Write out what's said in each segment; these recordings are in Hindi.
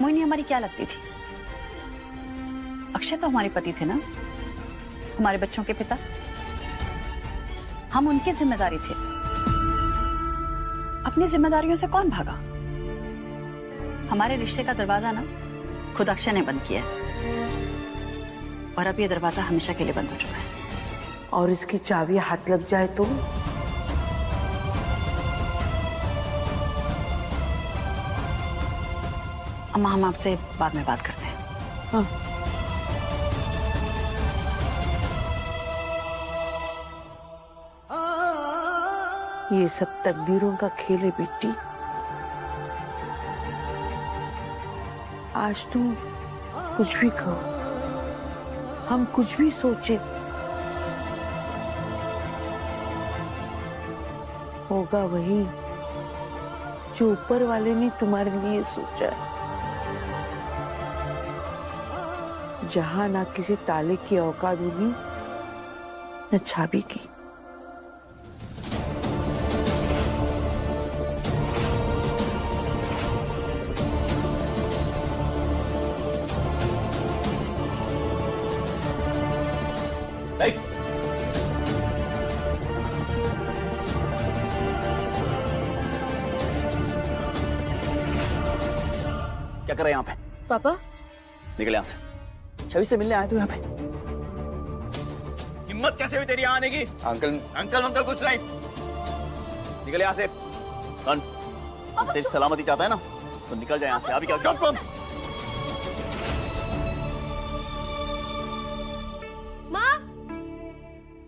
मोहिनी हमारी क्या लगती थी? अक्षय तो हमारे पति थे ना, हमारे बच्चों के पिता। हम उनकी जिम्मेदारी थे। अपनी जिम्मेदारियों से कौन भागा? हमारे रिश्ते का दरवाजा ना खुद अक्षय ने बंद किया है, और अब ये दरवाजा हमेशा के लिए बंद हो चुका है। और इसकी चाबी हाथ लग जाए तो? अम्मा, हम आपसे बाद में बात करते हैं। हाँ। ये सब तकदीरों का खेल है बेटी। आज तुम कुछ भी कहो, हम कुछ भी सोचे, होगा वही जो ऊपर वाले ने तुम्हारे लिए सोचा है। जहां ना किसी ताले की औकात होगी न चाबी की। क्या कर रहे हैं यहाँ पे? पापा, निकल यहाँ से। छवि से मिलने आए थे यहाँ पे? हिम्मत कैसे हुई तेरी यहाँ आने की? अंकल अंकल कुछ नहीं। निकल यहाँ से। तेरी सलामती चाहता है ना तो निकल जाए यहाँ से। अभी क्या?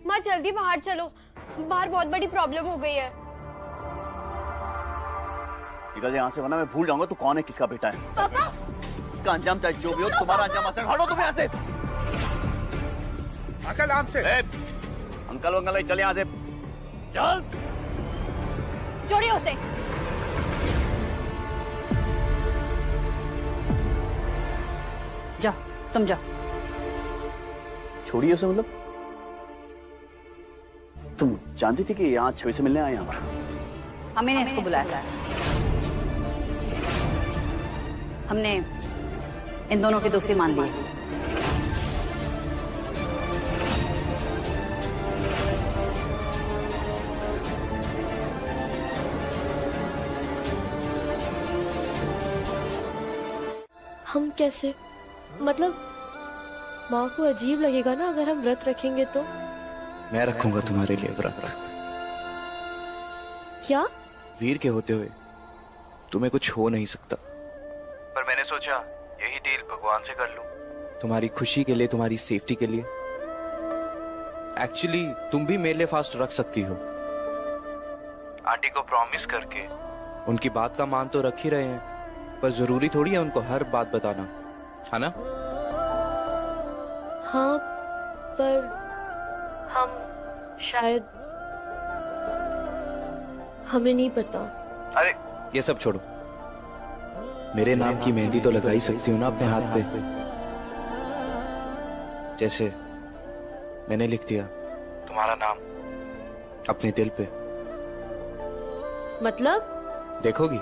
माँ जल्दी बाहर चलो, बाहर बहुत बड़ी प्रॉब्लम हो गई है। निकल जाए यहाँ से, वरना मैं भूल जाऊंगा तू कौन है, किसका बेटा है। पापा, का अंजाम चाहे जो भी हो, तुम्हारा अंजाम अच्छा। हटो तुम यहाँ से। अंकल आपसे। अंकल वंकल नहीं, चल यहाँ से। चल। छोड़िए उसे। जाओ, तुम जाओ। छोड़िए उसे मतलब? तुम जानती थी कि यहाँ छवि से मिलने आए यहाँ पर? हमने इसको बुलाया है। हमने इन दोनों की दोस्ती मान ली है। हम कैसे? मतलब माँ को अजीब लगेगा ना अगर हम व्रत रखेंगे तो? मैं रखूंगा तुम्हारे लिए व्रत। क्या? वीर के होते हुए तुम्हें कुछ हो नहीं सकता, पर मैंने सोचा यही डील भगवान से कर लूं। तुम्हारी खुशी के लिए, तुम्हारी सेफ्टी के लिए। एक्चुअली तुम भी मेरे लिए फास्ट रख सकती हो। आंटी को प्रॉमिस करके उनकी बात का मान तो रख ही रहे हैं, पर जरूरी थोड़ी है उनको हर बात बताना, है ना? हाँ, पर हम शायद, हमें नहीं पता। अरे ये सब छोड़ो, मेरे नाम की मेहंदी तो लगा ही सकती हो ना अपने हाथ पे, जैसे मैंने लिख दिया तुम्हारा नाम अपने दिल पे। मतलब? देखोगी?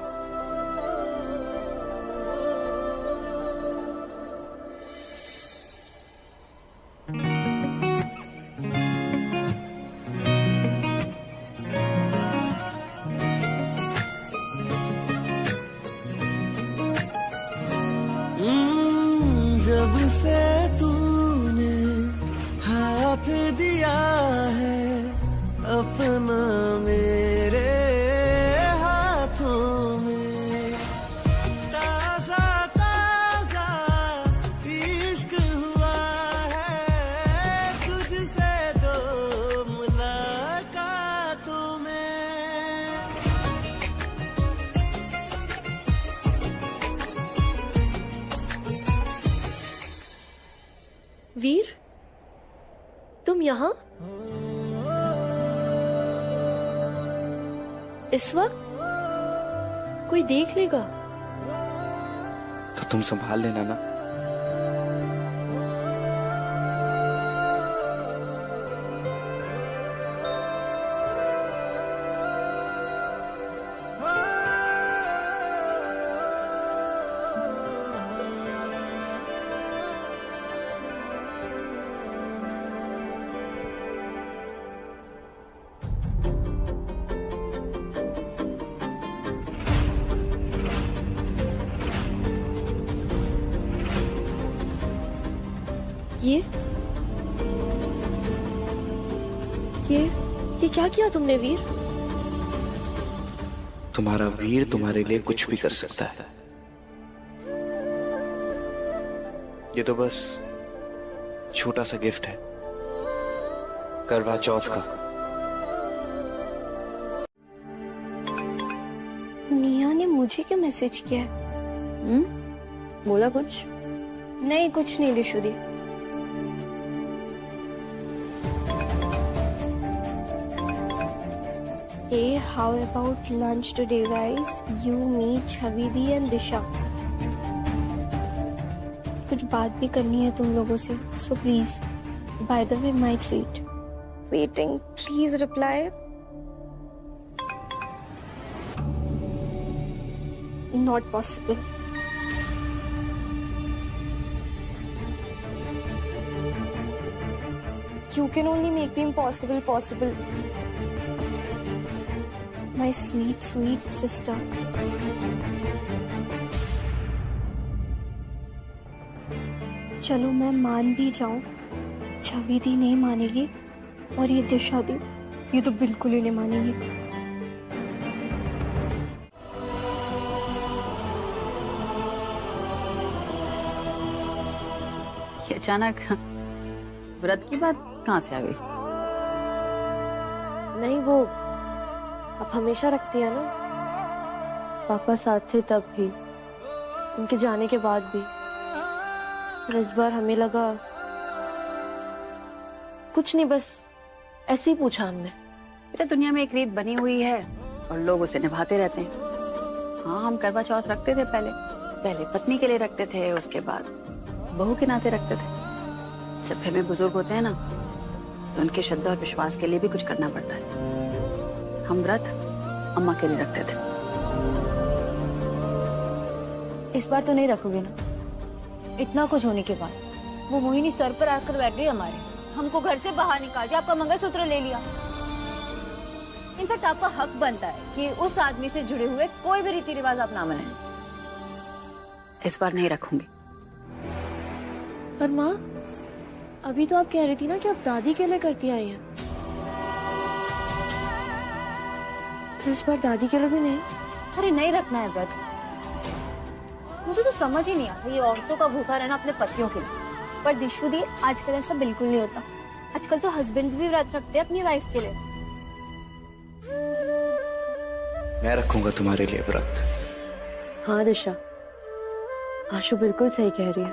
जब से तूने हाथ दिया है अपना मेरे हाथों में, ताजा ताजा इश्क हुआ है तुझसे दो मुलाकातों में। वीर, तुम यहाँ इस वक्त? कोई देख लेगा तो तुम संभाल लेना ना। ये क्या किया तुमने वीर? तुम्हारा वीर तुम्हारे लिए कुछ भी कर सकता है। ये तो बस छोटा सा गिफ्ट है करवा चौथ का। निया ने मुझे क्यों मैसेज किया है? बोला कुछ? नहीं, कुछ नहीं दिशुदी। Hey, how about lunch today, guys? You, me, छविदी and दिशा। कुछ बात भी करनी है तुम लोगों से, so please, by the way, my treat. Waiting, please reply. Not possible. You can only make the impossible possible. My sweet, sweet sister. चलो मैं मान भी जाऊं, छविदी नहीं मानेगी और ये दिशा दी, ये तो बिल्कुल ही नहीं मानेगी। ये अचानक व्रत की बात कहाँ से आ गई? नहीं, वो अब हमेशा रखती है ना। पापा साथ थे तब भी, उनके जाने के बाद भी। और इस बार हमें लगा कुछ नहीं, बस ऐसे ही पूछा हमने। बेटा, दुनिया में एक रीत बनी हुई है और लोग उसे निभाते रहते हैं। हाँ, हम करवा चौथ रखते थे पहले पत्नी के लिए रखते थे, उसके बाद बहू के नाते रखते थे। जब घर में बुजुर्ग होते हैं ना, तो उनकी श्रद्धा और विश्वास के लिए भी कुछ करना पड़ता है। हम व्रत अम्मा के लिए रखते थे। इस बार तो नहीं रखोगे ना? इतना कुछ होने के बाद वो मोहिनी सर पर आकर बैठ गई हमारे, हमको घर से बाहर निकाल दिया, आपका मंगलसूत्र ले लिया। इनफैक्ट आपका हक बनता है कि उस आदमी से जुड़े हुए कोई भी रीति रिवाज आप ना मनाएं। इस बार नहीं रखूंगी। पर माँ, अभी तो आप कह रही थी ना कि आप दादी के लिए करती आई हैं। तो इस बार दादी के लिए भी नहीं? अरे नहीं रखना है व्रत। मुझे तो समझ ही नहीं आता ये औरतों का भूखा रहना अपने पतियों के लिए। पर दिशुदी, आजकल ऐसा बिल्कुल नहीं होता। आजकल तो हस्बैंड्स भी व्रत रखते हैं अपनी वाइफ के लिए। मैं रखूंगा तुम्हारे लिए व्रत। हाँ दिशा, आशु बिल्कुल सही कह रही है।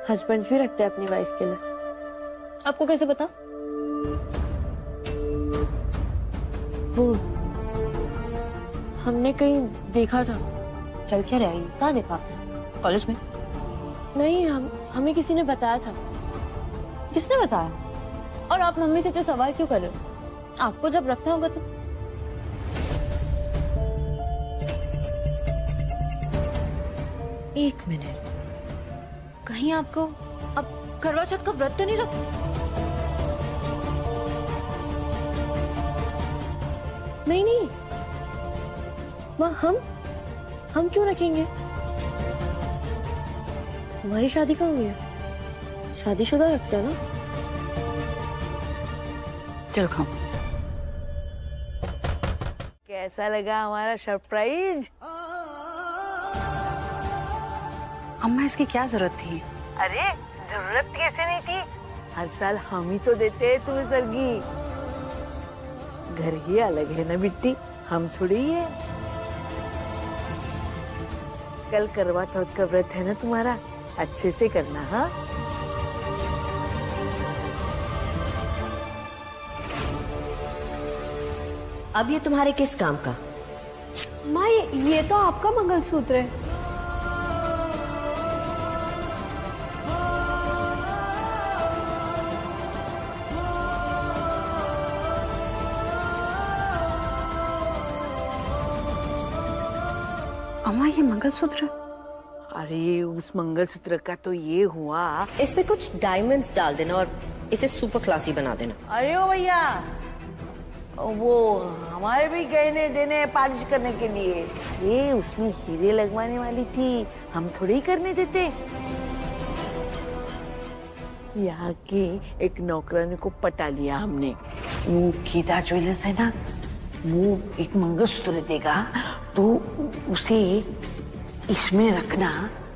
हस्बैंड्स भी रखते हैं अपनी वाइफ के लिए। आपको कैसे पता? वो हमने कहीं देखा था। चल क्या रही? कहाँ देखा? कॉलेज में? नहीं, हमें किसी ने बताया था। किसने बताया? और आप मम्मी से इतने सवाल क्यों कर रहे हो? आपको जब रखना होगा तो। एक मिनट, कहीं आपको अब करवा चौथ का व्रत तो नहीं रख? नहीं माँ, हम क्यों रखेंगे? हमारी शादी कहाँ हुई है? शादीशुदा रखते हैं ना। चल खाओ। कैसा लगा हमारा सरप्राइज? अम्मा, इसकी क्या जरूरत थी? अरे जरूरत कैसे नहीं थी? हर साल हम ही तो देते हैं तुम्हें सरगी। घर ही अलग है ना बिट्टी, हम थोड़ी ही है। कल करवा चौथ का व्रत है ना तुम्हारा, अच्छे से करना। हाँ, अब ये तुम्हारे किस काम का? माँ, ये तो आपका मंगलसूत्र है। अम्मा, ये मंगलसूत्र? अरे उस मंगलसूत्र का तो ये हुआ। इसमें कुछ डायमंड्स डाल देना और इसे सुपर क्लासी बना देना। अरे ओ भैया, वो हमारे भी गहने देने पालिश करने के लिए। ये उसमें हीरे लगवाने वाली थी, हम थोड़ी ही करने देते। यहाँ के एक नौकरानी को पटा लिया हमने। वो गीता ज्वेलर्स है ना, वो एक मंगलसूत्र देगा तो उसे इसमें रखना,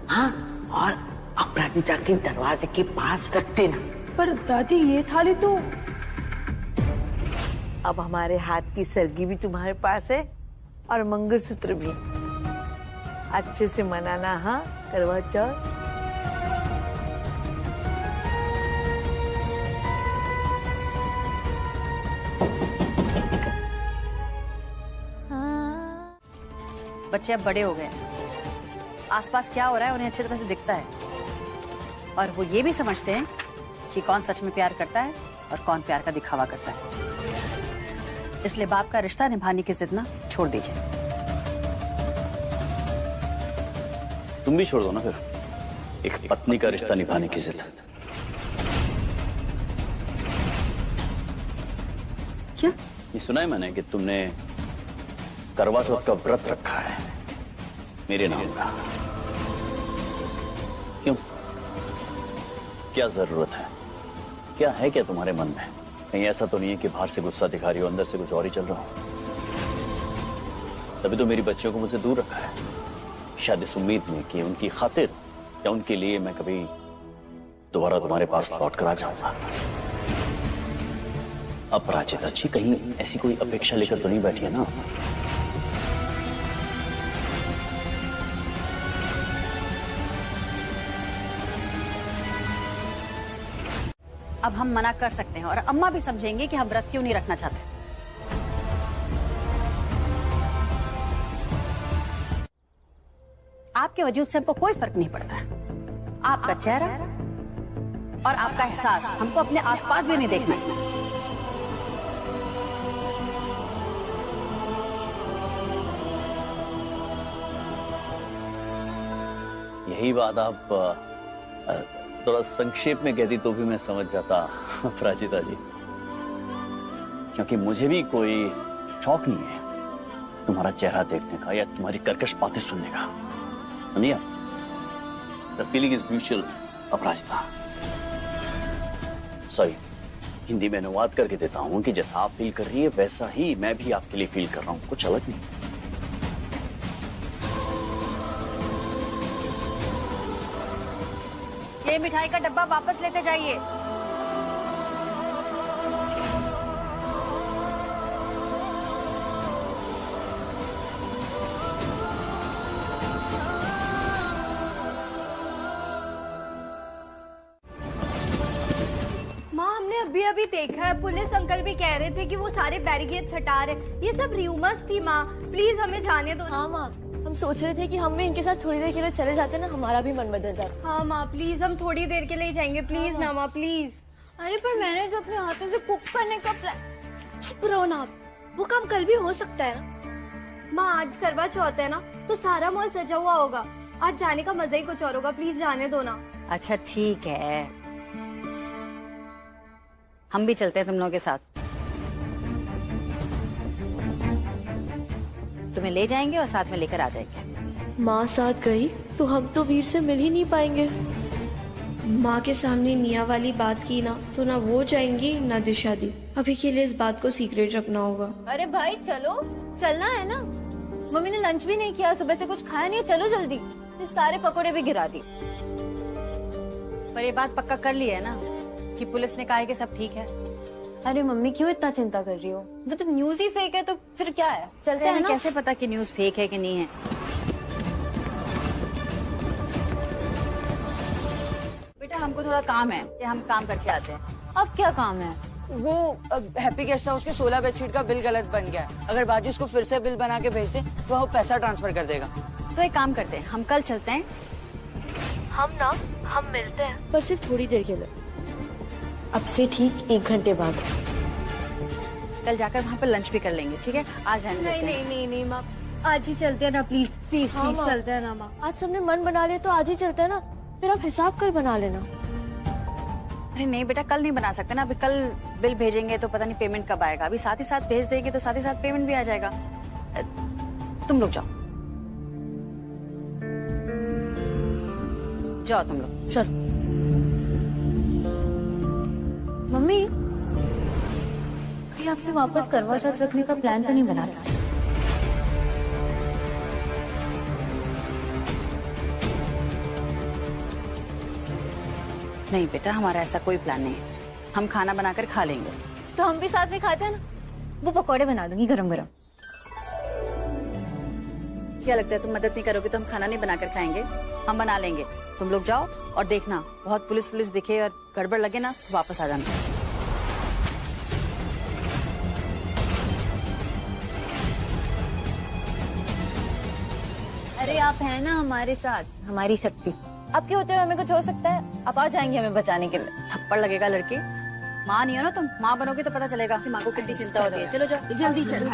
हाँ, और अपराजिता के दरवाजे के पास रख देना। पर दादी ये थाली तो अब हमारे हाथ की सरगी भी तुम्हारे पास है और मंगलसूत्र भी। अच्छे से मनाना, हाँ, करवा चौथ। बच्चे अब बड़े हो गए हैं, आसपास क्या हो रहा है उन्हें अच्छी तरह से दिखता है, और वो ये भी समझते हैं कि कौन सच में प्यार करता है और कौन प्यार का दिखावा करता है। इसलिए बाप का रिश्ता निभाने की जिद ना छोड़ दीजिए। तुम भी छोड़ दो ना फिर एक पत्नी का रिश्ता निभाने की जिद। क्या? ये सुना है मैंने कि तुमने करवा चौथ का व्रत रखा है मेरे नाम का। क्यों? क्या जरूरत है? क्या है क्या तुम्हारे मन में? कहीं ऐसा तो नहीं है कि बाहर से गुस्सा दिखा रही हो, अंदर से कुछ और ही चल रहा हो? तभी तो मेरी बच्चियों को मुझसे दूर रखा है, शायद इस उम्मीद में कि उनकी खातिर या उनके लिए मैं कभी दोबारा तुम्हारे पास लौट कर आ जाऊंगा। अपराजिता जी कहीं ऐसी कोई अपेक्षा लेकर तो नहीं बैठी है ना? अब हम मना कर सकते हैं और अम्मा भी समझेंगे कि हम व्रत क्यों नहीं रखना चाहते। आपके वजूद से हमको कोई फर्क नहीं पड़ता है। आपका चेहरा और आपका एहसास हमको अपने आसपास भी नहीं देखना है। यही बात आप थोड़ा संक्षेप में कहती तो भी मैं समझ जाता अपराजिता जी, क्योंकि मुझे भी कोई शौक नहीं है तुम्हारा चेहरा देखने का या तुम्हारी कर्कश बातें सुनने का। समझिए, the feeling is mutual Aparajita. Sorry, Hindi में अनुवाद करके देता हूं कि जैसा आप फील कर रही है वैसा ही मैं भी आपके लिए फील कर रहा हूं, कुछ अलग नहीं। ये मिठाई का डब्बा वापस लेते जाइए। माँ, हमने अभी अभी देखा है, पुलिस अंकल भी कह रहे थे कि वो सारे बैरिकेड्स हटा रहे। ये सब र्यूमर्स थी माँ, प्लीज हमें जाने दो। हाँ माँ, हम सोच रहे थे कि हम भी इनके साथ थोड़ी देर के लिए चले जाते ना, हमारा भी मन बदल जाता। हाँ माँ, प्लीज हम थोड़ी देर के लिए जाएंगे, प्लीज ना माँ, प्लीज। अरे पर मैंने जो अपने हाथों से कुक करने का चुप रहो ना आप, वो काम कल भी हो सकता है ना। माँ, आज करवा चौथ है ना, तो सारा मॉल सजा हुआ होगा, आज जाने का मजा ही कुछ और होगा, प्लीज जाने दो ना। अच्छा ठीक है, हम भी चलते हैं तुम लोगों के साथ। तुम्हें ले जाएंगे और साथ में लेकर आ जाएंगे। माँ साथ गई तो हम तो वीर से मिल ही नहीं पाएंगे। माँ के सामने निया वाली बात की ना, तो ना वो जाएंगी ना दिशा दी। अभी के लिए इस बात को सीक्रेट रखना होगा। अरे भाई चलो, चलना है ना। मम्मी ने लंच भी नहीं किया, सुबह से कुछ खाया नहीं है, चलो जल्दी। सिर्फ सारे पकोड़े भी गिरा दी। पर ये बात पक्का कर ली है ना कि पुलिस ने कहा है कि सब ठीक है। अरे मम्मी क्यों इतना चिंता कर रही हो? मतलब न्यूज ही फेक है तो फिर क्या है, चलते हैं ना। कैसे पता कि न्यूज फेक है कि नहीं है? बेटा हमको थोड़ा काम है, कि हम काम करके आते हैं। अब क्या काम है? वो हैप्पी गेस्ट हाउस के 16 बेडशीट का बिल गलत बन गया है। अगर बाजू उसको फिर से बिल बना के भेज दे तो वो पैसा ट्रांसफर कर देगा। तो एक काम करते हैं, हम कल चलते हैं। हम मिलते हैं, पर सिर्फ थोड़ी देर के लिए। अब से ठीक 1 घंटे बाद। कल जाकर वहाँ पर लंच भी कर लेंगे, ठीक है? आज नहीं माँ, आज ही चलते हैं ना, प्लीज प्लीज हाँ, प्लीज माँ। चलते हैं ना माँ। आज सबने मन बना लिया तो आज ही चलते हैं ना, फिर आप हिसाब कर बना लेना। अरे नहीं बेटा, कल नहीं बना सकते ना, अभी कल बिल भेजेंगे तो पता नहीं पेमेंट कब आएगा। अभी साथ ही साथ भेज देंगे तो साथ ही साथ पेमेंट भी आ जाएगा। तुम लोग जाओ जाओ, तुम लोग चल। मम्मी, कहीं आपने वापस करवा चौथ रखने का प्लान तो नहीं बना रहा? नहीं बेटा, हमारा ऐसा कोई प्लान नहीं है। हम खाना बनाकर खा लेंगे। तो हम भी साथ में खाते हैं ना। वो पकौड़े बना दूंगी गरम गरम। क्या लगता है तुम मदद नहीं करोगे तो हम खाना नहीं बनाकर खाएंगे? हम बना लेंगे, तुम लोग जाओ और देखना बहुत पुलिस दिखे और गड़बड़ लगे ना तो वापस आ जाना। अरे आप हैं ना हमारे साथ, हमारी शक्ति। आपके होते हुए हमें कुछ हो सकता है? आप आ जाएंगे हमें बचाने के लिए। थप्पड़ लगेगा लड़की। माँ नहीं हो ना तुम, माँ बनोगे तो पता चलेगा कि माँ को कितनी चिंता होती है। चलो जाओ जल्दी चलो।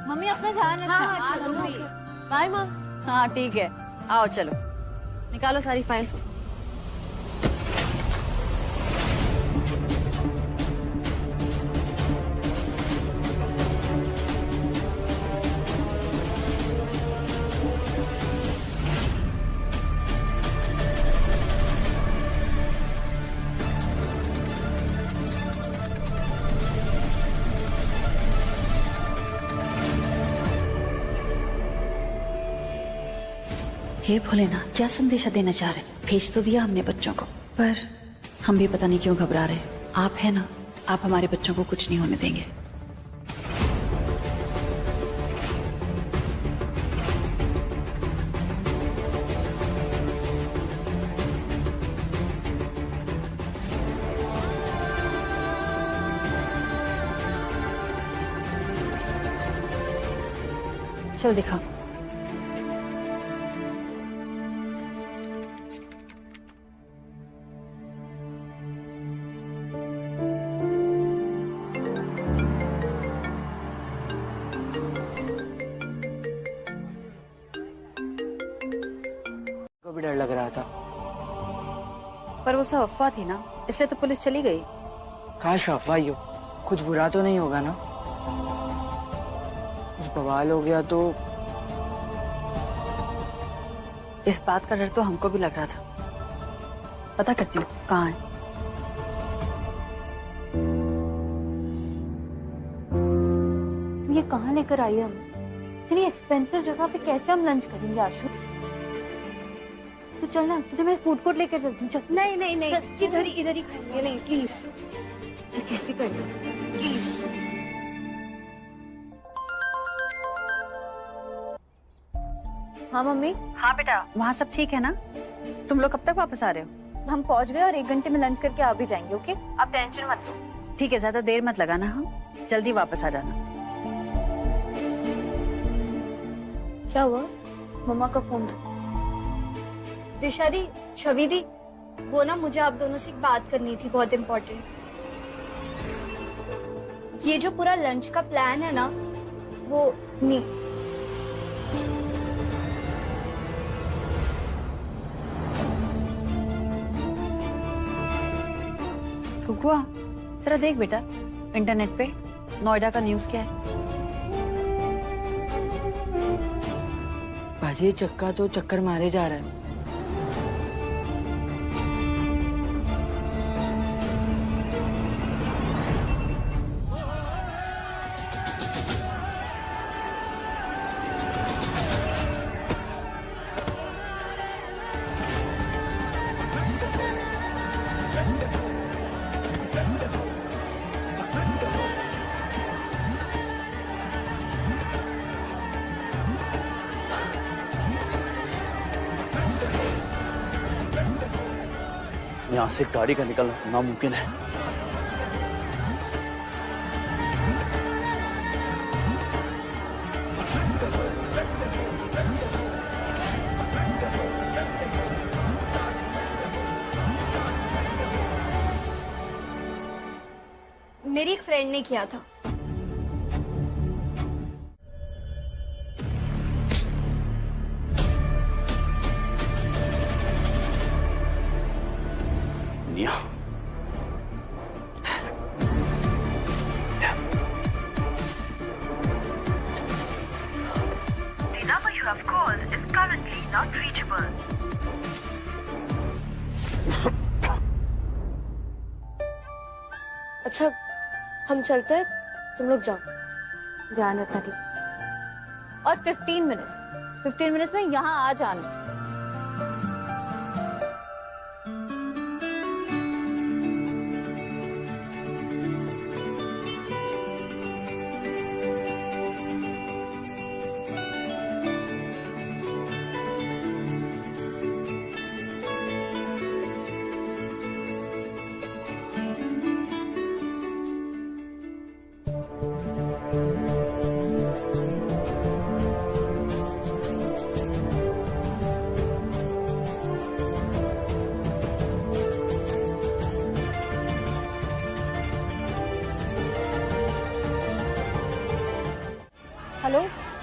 मम्मी अपना ध्यान रखना। बाय माँ। हाँ ठीक है, आओ चलो निकालो सारी फाइल्स। हे भोलेनाथ, क्या संदेशा देना चाह रहे? भेज तो दिया हमने बच्चों को, पर हम भी पता नहीं क्यों घबरा रहे। आप है ना, आप हमारे बच्चों को कुछ नहीं होने देंगे। चल दिखा। को भी डर लग रहा था, पर वो सब अफवाह थी ना, इसलिए तो पुलिस चली गई। काश अफवाह ही हो, कुछ बुरा तो नहीं होगा ना? कुछ बवाल हो गया तो? इस बात का डर तो हमको भी लग रहा था। पता करती हूँ कहाँ है। तुम ये कहाँ लेकर आई है हमें? इतनी एक्सपेंसिव जगह पे कैसे हम लंच करेंगे आशु? तो चल ना, तुझे मैं फूड कोर्ट लेकर चलती हूँ। चल। नहीं नहीं नहीं, इधर ही खाएंगे। नहीं प्लीज। फिर कैसे करेंगे? प्लीज। हाँ मम्मी। हाँ बेटा, वहाँ सब ठीक है ना? तुम लोग कब तक वापस आ रहे हो? हम पहुँच गए और 1 घंटे में लंच करके आ भी जाएंगे। ओके, आप टेंशन मत लो। ठीक है, ज्यादा देर मत लगाना। हम जल्दी वापस आ जाना। क्या हुआ? मम्मा का फोन था। दिशा दी, छवि दी, वो ना मुझे आप दोनों से एक बात करनी थी, बहुत इम्पोर्टेंट। ये जो पूरा लंच का प्लान है ना, वो नहीं। कुकुआ, जरा देख बेटा इंटरनेट पे नोएडा का न्यूज़ क्या है। बाजी चक्का तो चक्कर मारे जा रहा है। यहाँ से गाड़ी का निकलना नामुमकिन है। मेरी एक फ्रेंड ने किया था। निया, The number you have called is currently not reachable. अच्छा हम चलते हैं, तुम लोग जाओ। ध्यान रखना ठीक। और 15 मिनट्स में यहाँ आ जाना।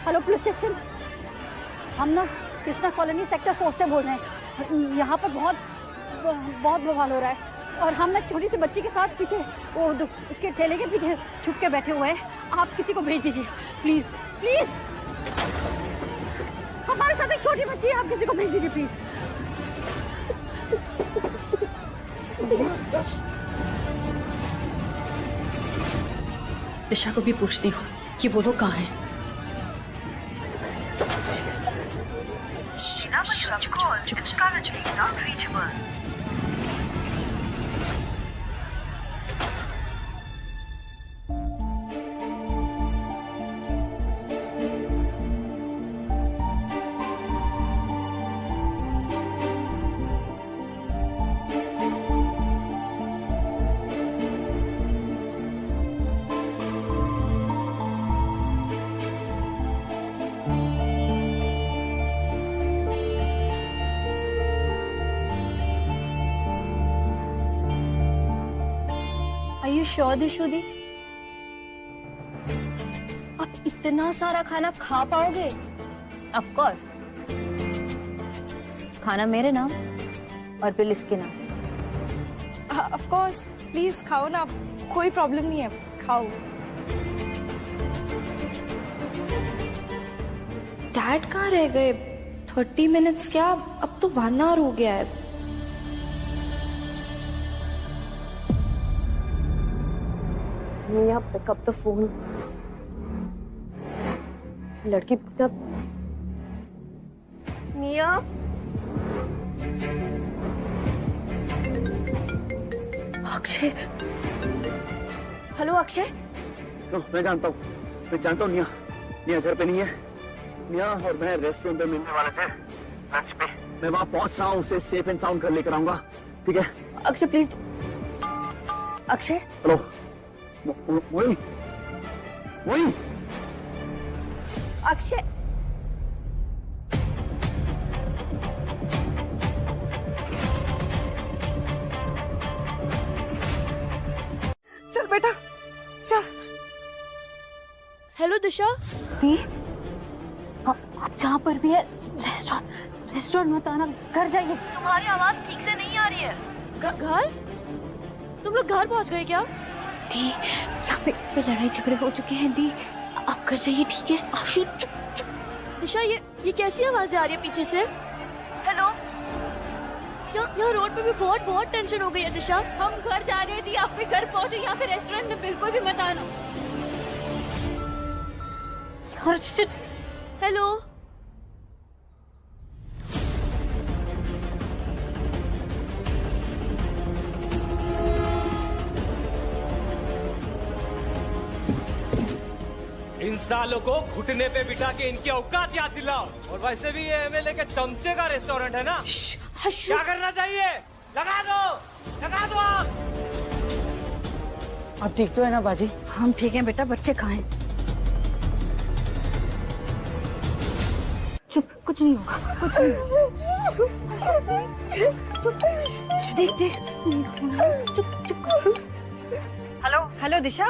हेलो पुलिस स्टेशन, हम ना कृष्णा कॉलोनी सेक्टर 4 से बोल रहे हैं। यहाँ पर बहुत बवाल हो रहा है और हम ना छोटी सी बच्ची के साथ पीछे वो उसके ठेले के पीछे छुप के बैठे हुए हैं। आप किसी को भेज दीजिए प्लीज प्लीज। हमारे साथ एक छोटी बच्ची है, आप किसी को भेज दीजिए प्लीज। दिशा को भी पूछती हूँ कि वो लोग कहाँ हैं। The number you have called is currently not reachable. Are you sure, दिशुदी? आप इतना सारा खाना खा पाओगे? ऑफ कोर्स, खाना मेरे नाम और बिल इसके नाम। ऑफ कोर्स, प्लीज खाओ ना, कोई प्रॉब्लम नहीं है, खाओ। डैड कहाँ रह गए? 30 मिनट्स क्या, अब तो 1 आवर हो गया है। मिया पिक अप द फोन। लड़की पिकअप। मिया अक्षय। हेलो अक्षय। मैं जानता हूँ निया घर पे नहीं है। निया और मैं रेस्टोरेंट पे मिलने वाले थे लंच पे। मैं वहाँ पहुँच रहा हूँ, उसे सेफ एंड साउंड घर लेकर आऊंगा, ठीक है? अक्षय प्लीज। अक्षय। हेलो मोइन। अक्षय। चल बेटा चल। हेलो दिशा। आप जहाँ पर भी है रेस्टोरेंट मत आना, घर जाइए। तुम्हारी आवाज ठीक से नहीं आ रही है। घर? तुम लोग घर पहुंच गए क्या? दी, यहाँ पे लड़ाई झगड़े हो चुके हैं दी, आप घर जाइए, ठीक है? आशु चुप। दिशा ये कैसी आवाज आ रही है पीछे से? हेलो, यहाँ रोड पे भी बहुत टेंशन हो गई है दिशा। हम घर जा रहे थे, आप भी घर पहुंचे, यहाँ पे रेस्टोरेंट में बिल्कुल भी मत आना। हेलो। इन सालों को घुटने पे बिठा के इनकी औकात याद दिलाओ। और वैसे भी ये एमएलए के चमचे का रेस्टोरेंट है ना, क्या करना चाहिए? लगा दो आप। आप ठीक तो है ना बाजी? हम ठीक हैं बेटा, बच्चे कहाँ हैं? चुप, कुछ नहीं होगा, कुछ नहीं। देख चुप। हेलो दिशा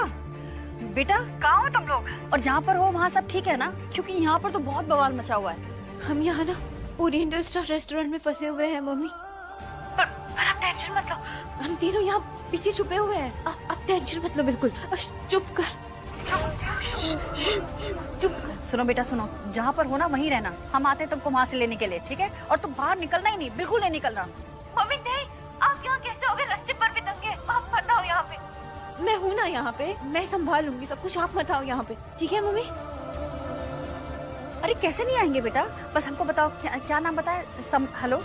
बेटा, कहाँ हो तुम लोग? और जहाँ पर हो वहाँ सब ठीक है ना? क्योंकि यहाँ पर तो बहुत बवाल मचा हुआ है। हम यहाँ ना ओरिएंटल स्टार रेस्टोरेंट में फंसे हुए हैं मम्मी। पर आप टेंशन मत लो, हम तीनों यहाँ पीछे छुपे हुए हैं। आप टेंशन मत लो बिल्कुल, चुप कर। सुनो बेटा सुनो, जहाँ पर हो ना वहीं रहना। हम आते हैं तुमको वहाँ से लेने के लिए, ठीक है? और तुम बाहर निकलना ही नहीं, बिल्कुल नहीं निकलना। मम्मी नहीं, आप यहाँ कैसे हो गए? रास्ते पर भी दंगे, आप मत आओ यहाँ पे। मैं हूँ ना यहाँ पे, मैं संभाल लूंगी सब कुछ, आप मत आओ यहाँ पे, ठीक है मम्मी? अरे कैसे नहीं आएंगे बेटा, बस हमको बताओ क्या नाम बताए? हेलो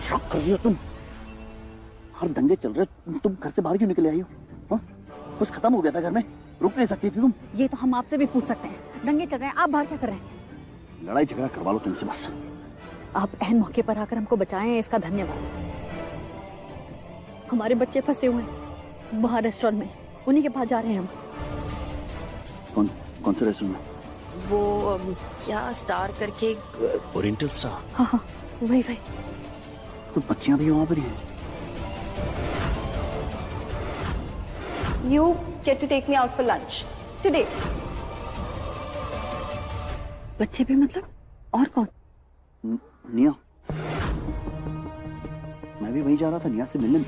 शौक कर रही हो तुम? हर दंगे चल रहे, तुम घर से बाहर क्यों निकले आई हो? हाँ? कुछ खत्म हो गया था घर में, रुक नहीं सकती थी तुम? ये तो हम आपसे भी पूछ सकते हैं, दंगे चल रहे हैं, आप बाहर क्या कर रहे हैं? लड़ाई झगड़ा करवा लो तुमसे बस। आप अहम मौके पर आकर हमको बचाएं, इसका धन्यवाद। हमारे बच्चे फंसे हुए हैं बाहर रेस्टोरेंट में, उन्हीं के पास जा रहे हैं हम। कौन से रेस्टोरेंट में? वो क्या स्टार करके, ओरिएंटल स्टार। हाँ हाँ वही वही। तो बच्चियां भी वहां पर ही हैं। You get to take me out for lunch today. बच्चे भी मतलब? और कौन? निया। मैं भी वहीं जा रहा था निया से मिलने।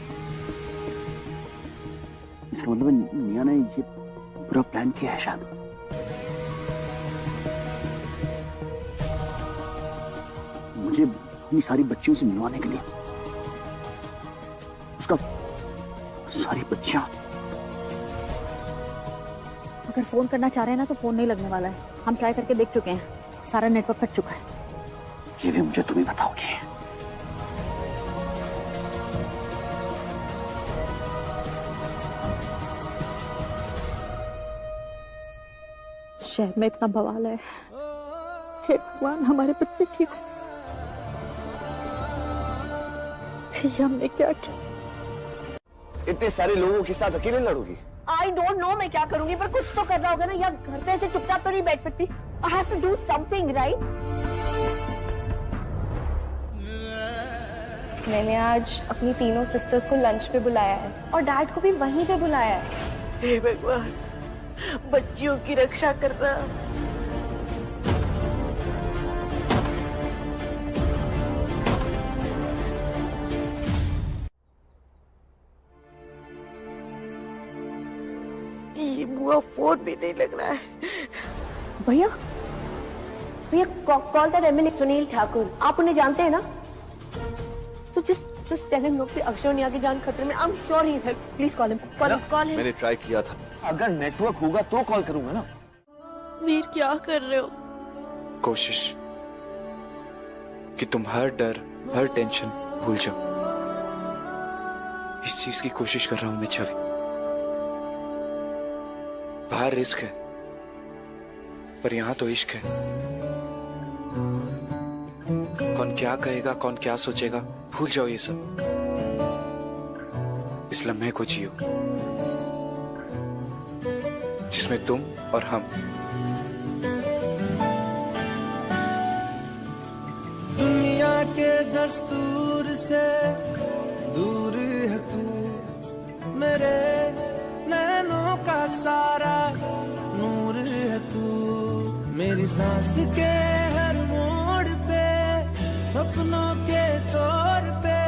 इसका मतलब निया ने ये पूरा प्लान किया है शायद। मुझे अपनी सारी बच्चियों से मिलवाने के लिए। उसका सारी बच्चियां। अगर फोन करना चाह रहे हैं ना तो फोन नहीं लगने वाला है, हम ट्राई करके देख चुके हैं, सारा नेटवर्क कट चुका है। ये भी मुझे तुम ही बताओगे। शहर में इतना बवाल है, हे भगवान हमारे बच्चे ठीक हो। ये हमने क्या किया? इतने सारे लोगों के साथ अकेले लड़ोगी? आई डोंट नो मैं क्या करूंगी, पर कुछ तो करना होगा ना यार, घर पे ऐसे चुपचाप तो नहीं बैठ सकती। I have to do something right. मैंने आज अपनी तीनों सिस्टर्स को लंच पे बुलाया है और डैड को भी वहीं पे बुलाया है। हे भगवान, बच्चियों की रक्षा करना। ये बुआ फोन भी नहीं लग रहा है। भैया भैया call that MLA Sunil Thakur, आप उन्हें जानते हैं ना? तो just tell him लोग कि अक्षर निया की जान खतरे में। I'm sure he'll help. Please call him. Call him. मैंने ट्राई किया था, अगर नेटवर्क होगा तो कॉल करूंगा ना। वीर क्या कर रहे हो? कोशिश कि तुम हर डर, हर टेंशन भूल जाओ। इस चीज की कोशिश कर रहा हूं मैं छवि। बाहर रिस्क है, पर यहाँ तो इश्क है। कौन क्या कहेगा, कौन क्या सोचेगा, भूल जाओ ये सब। इस लम्हे को जियो जिसमें तुम और हम। दुनिया के दस्तूर से दूर है तू, मेरे नैनों का सारा नूर है तू। मेरी सांस के हर मोड़ पे, सपनों के छोर पे,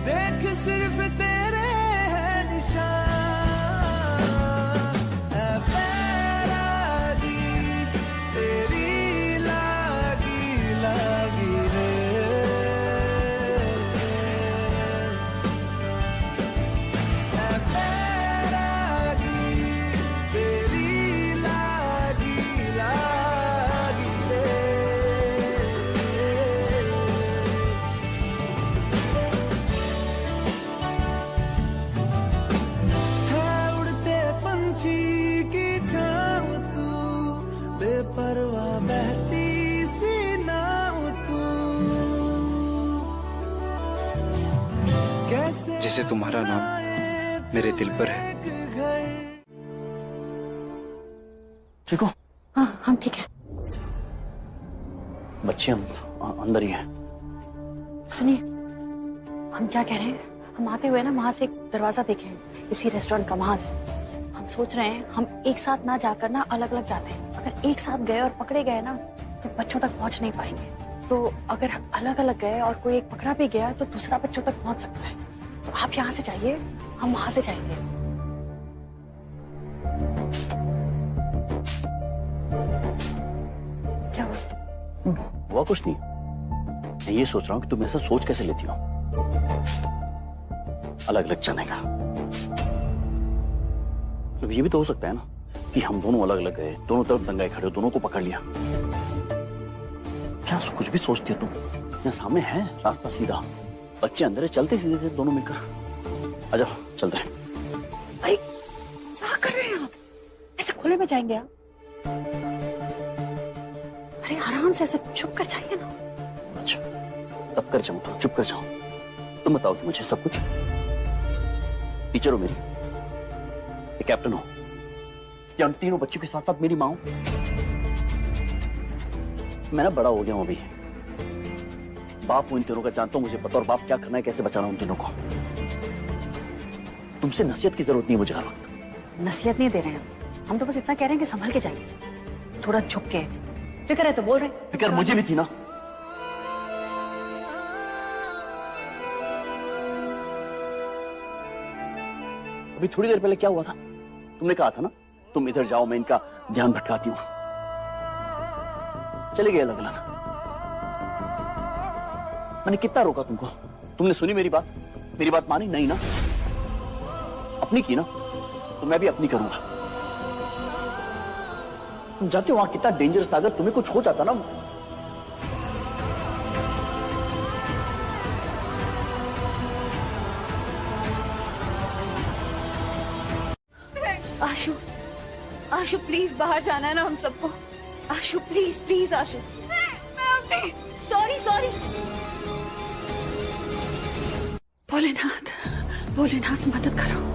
देख सिर्फ तेरे है निशान। ऐ बैरागी तेरी लागी लागी रे, ऐ बैरागी तेरी लागी लागी रे। की छाँव तू, बेपरवाह बहती सी नाव तू, कैसे जैसे तुम्हारा नाम मेरे दिल पर है। ठीक हो? हाँ हम ठीक है। बच्चे हम अंदर ही हैं। सुनिए, हम क्या कह रहे हैं, हम आते हुए ना वहां से एक दरवाजा देखे हैं, इसी रेस्टोरेंट का, वहां से हम सोच रहे हैं हम एक साथ ना जाकर ना अलग अलग जाते हैं। अगर एक साथ गए और पकड़े गए ना तो बच्चों तक पहुंच नहीं पाएंगे। तो अगर अलग अलग गए और कोई एक पकड़ा भी गया तो दूसरा बच्चों तक पहुंच सकता है। तो आप यहाँ से जाइए, हम वहां से जाएंगे। क्या हुआ? कुछ नहीं। मैं ये सोच रहा हूँ कि तुम ऐसा सोच कैसे लेती हो अलग अलग जाने का। तो ये भी तो हो सकता है ना कि हम दोनों अलग अलग गए, दोनों तरफ दंगाए खड़े हो, दोनों को पकड़ लिया। क्या कुछ भी सोचती हो तुम? यहाँ सामने है रास्ता सीधा, बच्चे अंदर है, चलते सीधे थे दोनों मिलकर। आजा चलते हैं। भाई क्या कर रहे हैं आप? ऐसे खुले में जाएंगे आप? अरे आराम से ऐसे चुप कर जाइए ना। अच्छा तब कर जाऊं तो चुप कर जाऊं? तुम बताओ कि मुझे सब कुछ टीचर हो मेरी, कैप्टन हो, या उन तीनों बच्चों के साथ साथ मेरी माँ हो? मैं ना बड़ा हो गया हूं अभी, बाप हूं इन तीनों का, जानता हूं मुझे पता और बाप क्या करना है, कैसे बचाना उन तीनों को। तुमसे नसीहत की जरूरत नहीं मुझे हर वक्त। नसीहत नहीं दे रहे हैं हम तो बस इतना कह रहे हैं कि संभल के जाइए, थोड़ा झुक के। फिक्र है तो बोल रहे। फिक्र मुझे भी थी ना। अभी थोड़ी देर पहले क्या हुआ था? तुमने कहा था ना तुम इधर जाओ, मैं इनका ध्यान भटकाती हूं। चले गए अलग अलग। मैंने कितना रोका तुमको? तुमने सुनी मेरी बात? मेरी बात मानी नहीं ना? अपनी की ना, तो मैं भी अपनी करूंगा। तुम जानते हो वहां कितना डेंजरस था, अगर तुम्हें कुछ हो जाता ना। आशु, आशु प्लीज, बाहर जाना है ना हम सबको। Ashu please please Ashu. Sorry sorry. Bholenath, Bholenath मदद करो।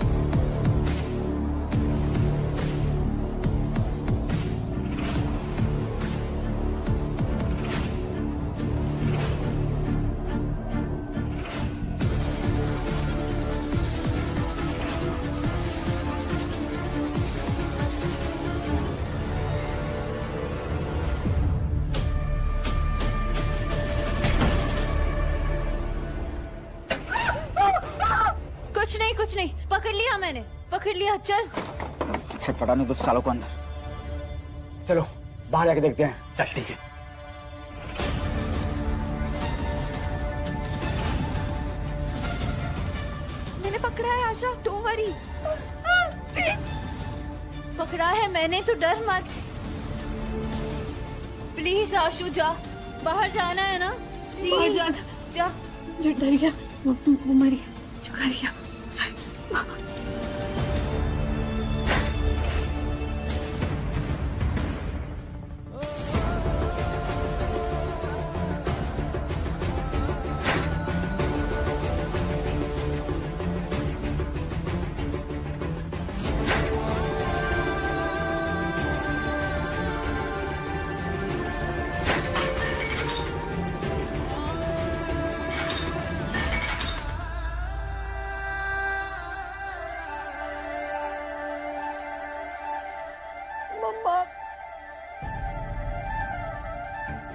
कुछ नहीं, पकड़ लिया मैंने, पकड़ लिया। चल पटाने दो सालों को अंदर। चलो बाहर जाके देखते हैं। चल ठीक है। मैंने पकड़ा है आशा, डोंट वरी। पकड़ा है मैंने, तो डर मत। प्लीज आशु जा, बाहर जाना है ना, प्लीज जा। जो डर गया वो मर गया, जो कर गया।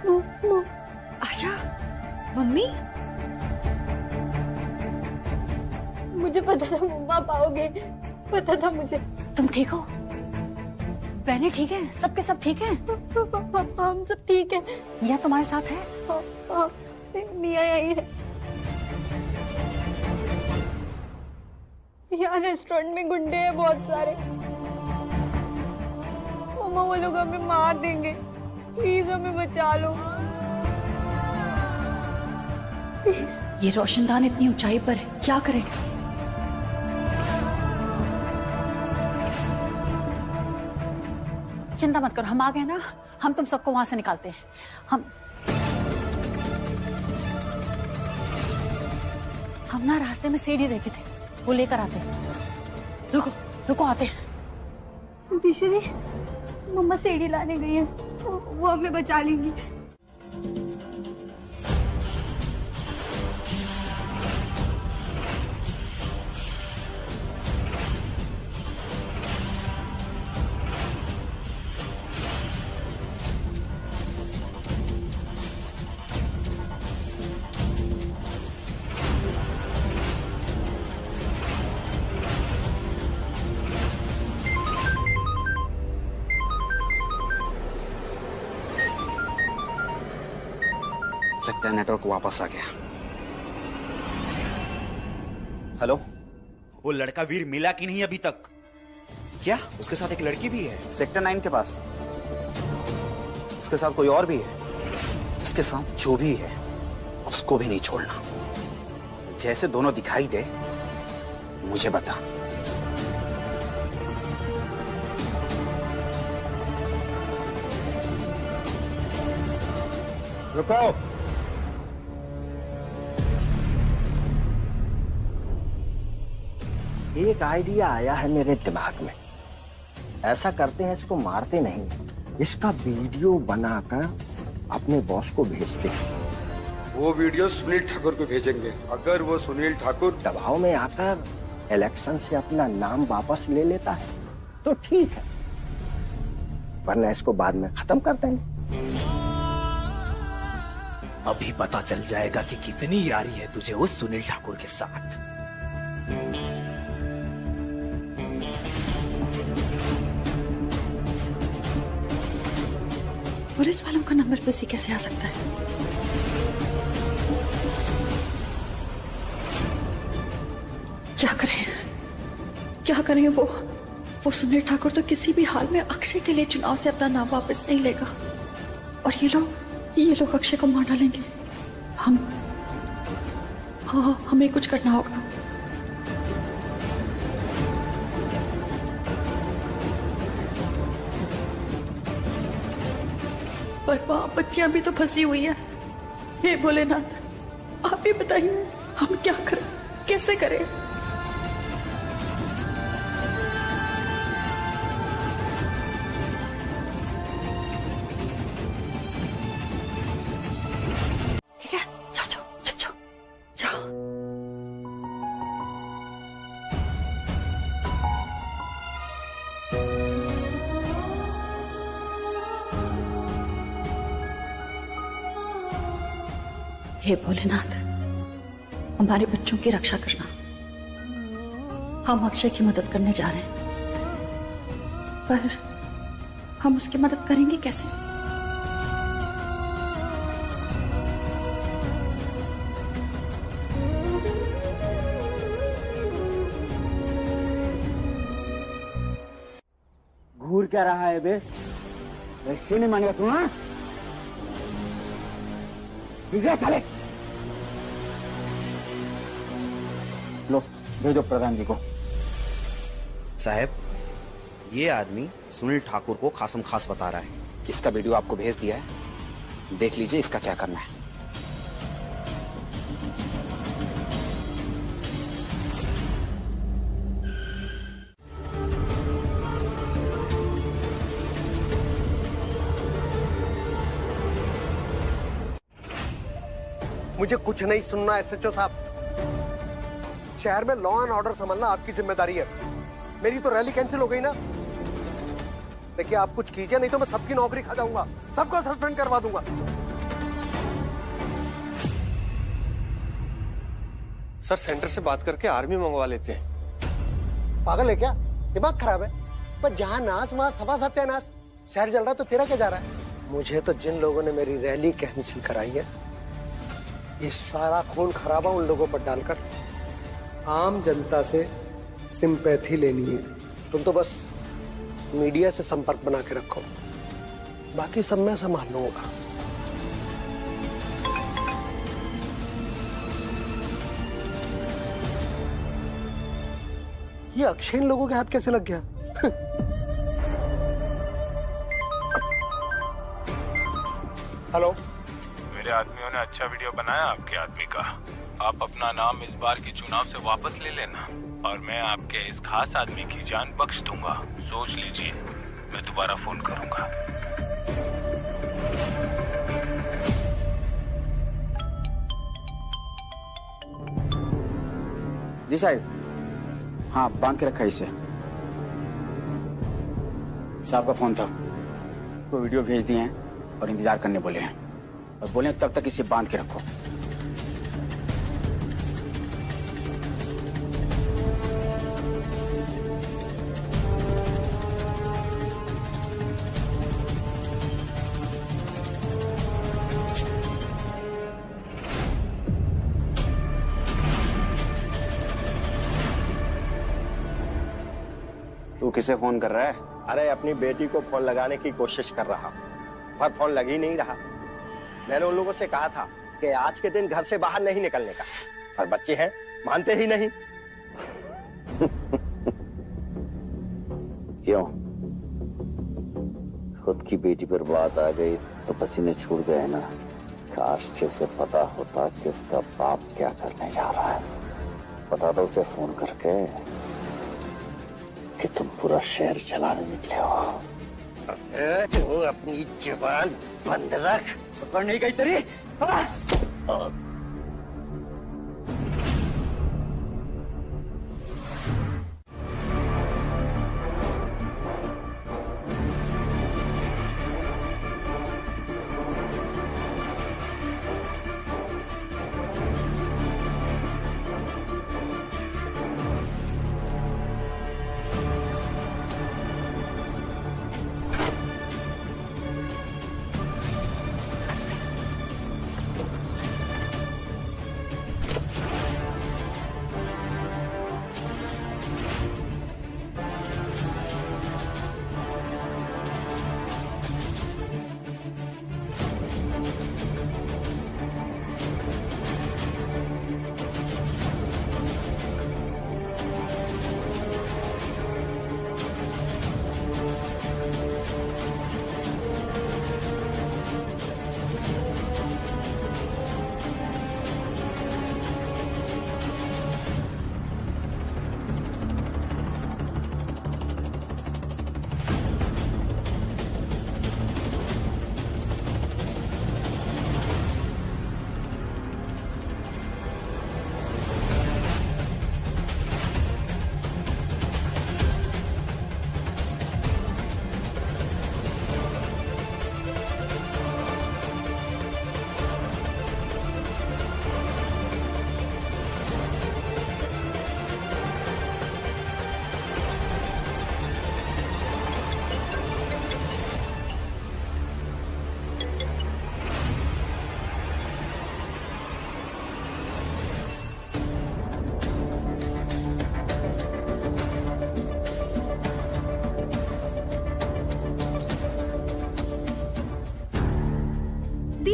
आशा, मम्मी, मुझे पता था मम्मा पाओगे, पता था मुझे। तुम ठीक हो? बहनें ठीक है? सबके सब ठीक है? हम सब ठीक है। मिया तुम्हारे साथ है? मिया यही है। यहाँ रेस्टोरेंट में गुंडे हैं बहुत सारे। मम्मा वो लोग हमें मार देंगे, प्लीज हमें बचा लो। ये रोशनदान इतनी ऊंचाई पर है, क्या करें? चिंता मत करो, हम आ गए ना, हम तुम सबको वहां से निकालते हैं। हम ना रास्ते में सीढ़ी देखे थे, वो लेकर आते हैं। रुको रुको, आते हैं। बिशरी, मम्मा सीढ़ी लाने गई है, वो हमें बचा लेंगी। लगता है नेटवर्क वापस आ गया। हेलो, वो लड़का वीर मिला कि नहीं अभी तक? क्या उसके साथ एक लड़की भी है? सेक्टर 9 के पास। उसके साथ कोई और भी है? उसके साथ जो भी है उसको भी नहीं छोड़ना। जैसे दोनों दिखाई दे मुझे बता। रुको। एक आइडिया आया है मेरे दिमाग में। ऐसा करते हैं, इसको मारते नहीं, इसका वीडियो बनाकर अपने बॉस को भेजते हैं। वो वीडियो सुनील ठाकुर को भेजेंगे। अगर वो सुनील ठाकुर दबाव में आकर इलेक्शन से अपना नाम वापस ले लेता है तो ठीक है, वरना इसको बाद में खत्म कर देंगे। अभी पता चल जाएगा कि कितनी यारी है तुझे उस सुनील ठाकुर के साथ। पुलिस वालों का नंबर पे कैसे आ सकता है? क्या करें, क्या करें? वो सुनील ठाकुर तो किसी भी हाल में अक्षय के लिए चुनाव से अपना नाम वापस नहीं लेगा, और ये लोग अक्षय को मार डालेंगे। हाँ, हमें कुछ करना होगा। पर वहाँ बच्चियां भी तो फंसी हुई है। हे भोलेनाथ, आप ही बताइए हम क्या करें, कैसे करें? ठीक है, जाओ। हे भोलेनाथ, हमारे बच्चों की रक्षा करना। हम अक्षय की मदद करने जा रहे हैं, पर हम उसकी मदद करेंगे कैसे? घूर क्या रहा है बे? ऐसे नहीं मानेगा तू? हाँ, ठीक है साले। लो भेजो प्रधान जी को। साहब, ये आदमी सुनील ठाकुर को खासम खास बता रहा है। इसका वीडियो आपको भेज दिया है, देख लीजिए इसका क्या करना है। मुझे कुछ नहीं सुनना एसएचओ साहब। शहर में लॉ एंड ऑर्डर संभालना आपकी जिम्मेदारी है। मेरी तो रैली कैंसिल हो गई ना। देखिए, आप कुछ कीजिए, नहीं तो मैं सबकी नौकरी खा जाऊंगा, सबको सस्पेंड करवा दूंगा। सर सेंटर से बात करके आर्मी मंगवा लेते हैं। पागल है क्या? दिमाग खराब है? पर जहां नाच वहां सभा सत्यानाश। शहर जल रहा तो तेरा क्या जा रहा है? मुझे तो जिन लोगों ने मेरी रैली कैंसिल कराई है, ये सारा खून खराबा उन लोगों पर डालकर आम जनता से सिंपैथी लेनी है। तुम तो बस मीडिया से संपर्क बना के रखो, बाकी सब मैं संभाल लूंगा। ये अक्षय इन लोगों के हाथ कैसे लग गया? हेलो, मेरे आदमियों ने अच्छा वीडियो बनाया आपके आदमी का। आप अपना नाम इस बार के चुनाव से वापस ले लेना और मैं आपके इस खास आदमी की जान बख्श दूंगा। सोच लीजिए, मैं दोबारा फोन करूंगा। जी साहब। हाँ, बांध के रखा इसे। साहब का फोन था, वो वीडियो भेज दिए हैं और इंतजार करने बोले हैं, और बोले तब तक इसे बांध के रखो। तू किसे फोन कर रहा है? अरे अपनी बेटी को फोन लगाने की कोशिश कर रहा, पर फोन लग ही नहीं रहा। मैंने उन लोगों से कहा था कि आज के दिन घर से बाहर नहीं निकलने का, पर बच्चे हैं मानते ही नहीं। क्यों? खुद की बेटी पर बात आ गई तो पसीने छूट गए ना। काश कि उसे पता होता कि उसका बाप क्या करने जा रहा है। बता दो उसे फोन करके कि तुम पूरा शहर चलाने निकले हो। तू अपनी जुबान बंद रख। पकड़ नहीं गई तेरी?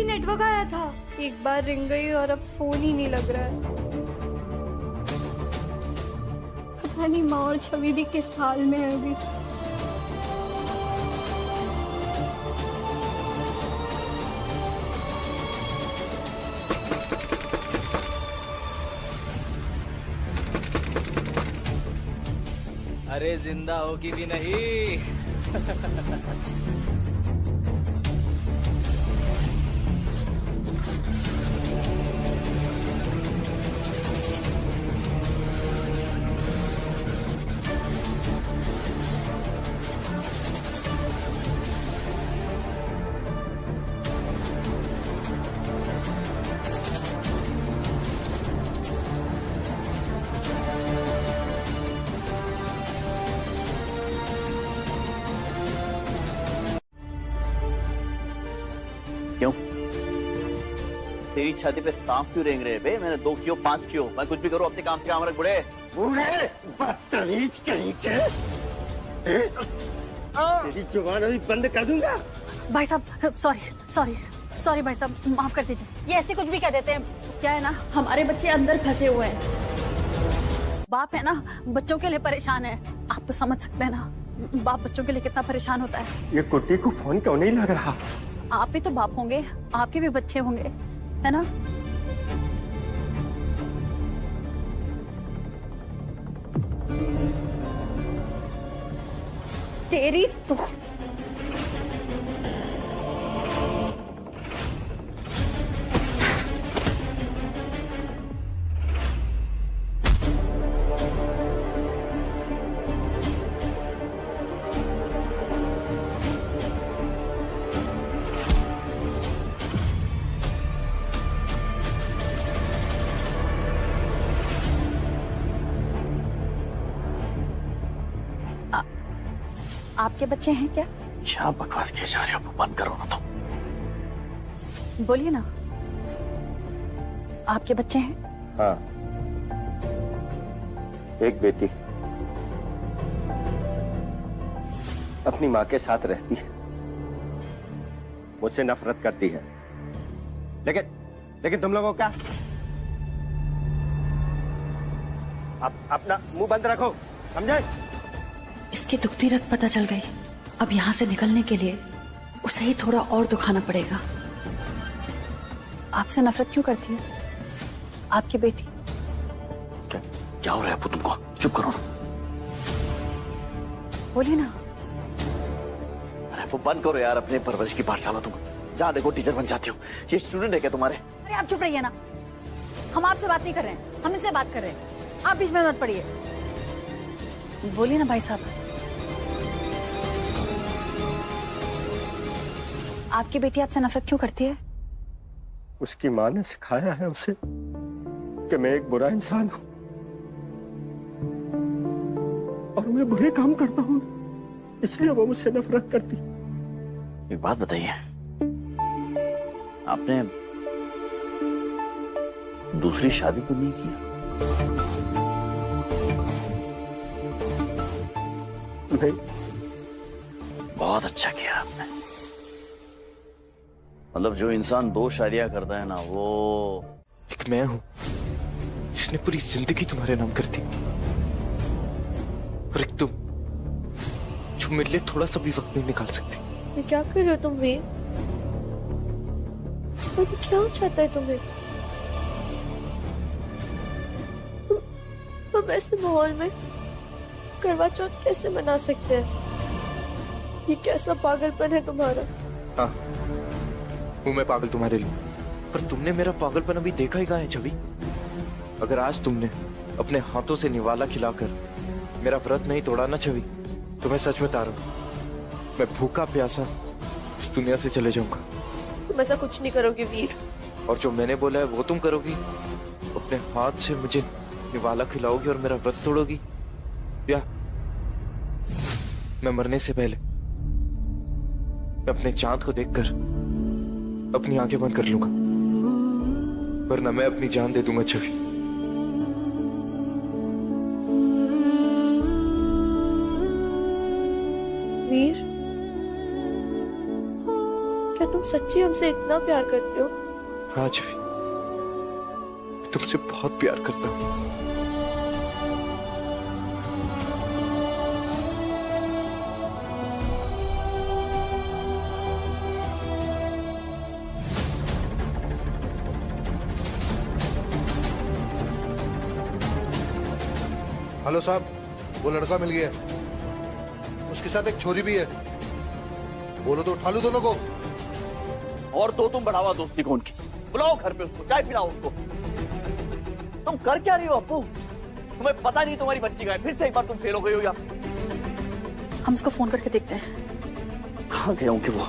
नेटवर्क आया था, एक बार रिंग गई और अब फोन ही नहीं लग रहा है। पता नहीं माँ और छवि दी किस हाल में है अभी। अरे जिंदा होगी भी नहीं। क्यों? तेरी छाती पे सांप क्यों रेंग रहे बे? मैंने 2 कियो 5 कियो, मैं कुछ भी करूँ अपने काम से काम रख। बूढ़े बदतमीज कहीं के, तेरी जुबान अभी बंद कर दूंगा। भाई साहब सॉरी भाई साहब, माफ कर दीजिए। ये ऐसे कुछ भी कह देते हैं। क्या है ना, हमारे बच्चे अंदर फंसे हुए हैं। बाप है ना, बच्चों के लिए परेशान है। आप तो समझ सकते हैं ना, बाप बच्चों के लिए कितना परेशान होता है। ये कुत्ती को फोन क्यों नहीं लग रहा? आप भी तो बाप होंगे, आपके भी बच्चे होंगे, है ना? तेरी तो आपके बच्चे हैं क्या? क्या बकवास किए जा रहे हो? बंद करो ना तुम। बोलिए ना, आपके बच्चे हैं? हाँ, एक बेटी अपनी माँ के साथ रहती है, मुझसे नफरत करती है, लेकिन तुम लोगों क्या? अपना मुंह बंद रखो, समझे? इसकी दुखती रग पता चल गई। अब यहाँ से निकलने के लिए उसे ही थोड़ा और दुखाना पड़ेगा। आपसे नफरत क्यों करती है आपकी बेटी? क्या हो रहा है तुमको? चुप करो ना। बोलिए ना। अरे वो बंद करो यार अपने परवरिश की पाठशाला। तुम जहाँ देखो टीचर बन जाती हो। ये स्टूडेंट है क्या तुम्हारे? अरे आप चुप रहिए ना, हम आपसे बात नहीं कर रहे हैं, हम इनसे बात कर रहे हैं। आप बीच में मत पड़िए। बोलिए ना भाई साहब, आपकी बेटी आपसे नफरत क्यों करती है? उसकी माँ ने सिखाया है उसे कि मैं एक बुरा इंसान हूं और मैं बुरे काम करता हूं, इसलिए वो मुझसे नफरत करती। एक बात बताइए, आपने दूसरी शादी तो नहीं की? नहीं। बहुत अच्छा किया आपने। मतलब जो इंसान 2 शादियां करता है ना, वो एक मैं हूं जिसने पूरी जिंदगी तुम्हारे नाम कर दी, और एक तुम जो मेरे लिए थोड़ा सा भी वक्त नहीं निकाल सकती। ये क्या कर रहे हो तुम वीर? अभी क्या चाहता है तुम्हें? हम ऐसे माहौल में करवा चौथ कैसे मना सकते हैं? ये कैसा पागलपन है तुम्हारा? हाँ, हूँ मैं पागल तुम्हारे लिए, पर तुमने मेरा पागलपन अभी देखा ही कहाँ है छवि? अगर आज तुमने अपने हाथों से निवाला खिलाकर मेरा व्रत नहीं तोड़ा ना छवि, तो मैं सच बता रहा हूँ, मैं भूखा प्यासा इस दुनिया से चले जाऊंगा। तुम ऐसा कुछ नहीं करोगे वीर। और जो मैंने बोला है वो तुम करोगी? अपने हाथ से मुझे निवाला खिलाओगी और मेरा व्रत तोड़ोगी? या मैं मरने से पहले मैं अपने चांद को देखकर अपनी आंखें बंद कर लूंगा, वरना मैं अपनी जान दे दूंगा छवि। वीर, क्या तुम सच्ची हमसे इतना प्यार करते हो? हाँ छवि, तुमसे बहुत प्यार करता हूँ। हेलो साहब, वो लड़का मिल गया, उसके साथ एक छोरी भी है, बोलो तो उठा लो दोनों को। और तो तुम बढ़ावा दोस्ती को उनकी, बुलाओ घर पे उसको, चाय पिलाओ उसको। तुम कर क्या रही हो अप्पू? तुम्हें पता नहीं तुम्हारी बच्ची का है, फिर से एक बार तुम फेल हो गई हो। या हम उसको फोन करके देखते हैं। कहाँ गए होंगे वो?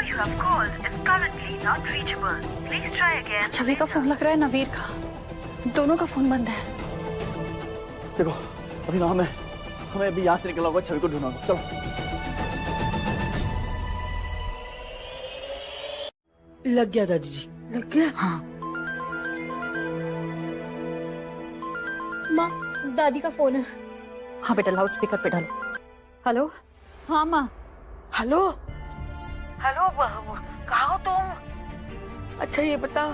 You have called is currently not reachable. Please try again. छवि का फोन लग रहा है, नवीर का। दोनों का फोन बंद है। देखो अभी वहां मैं हमें अभी यहाँ से निकलना होगा, छवि को ढूंढना होगा। चलो। लग गया दादी जी, लग गया। हाँ माँ, दादी का फोन है। हाँ बेटा, लाउड स्पीकर पे डालो। हेलो। हाँ माँ। हेलो हेलो बहू, कहाँ हो तुम? अच्छा ये बता,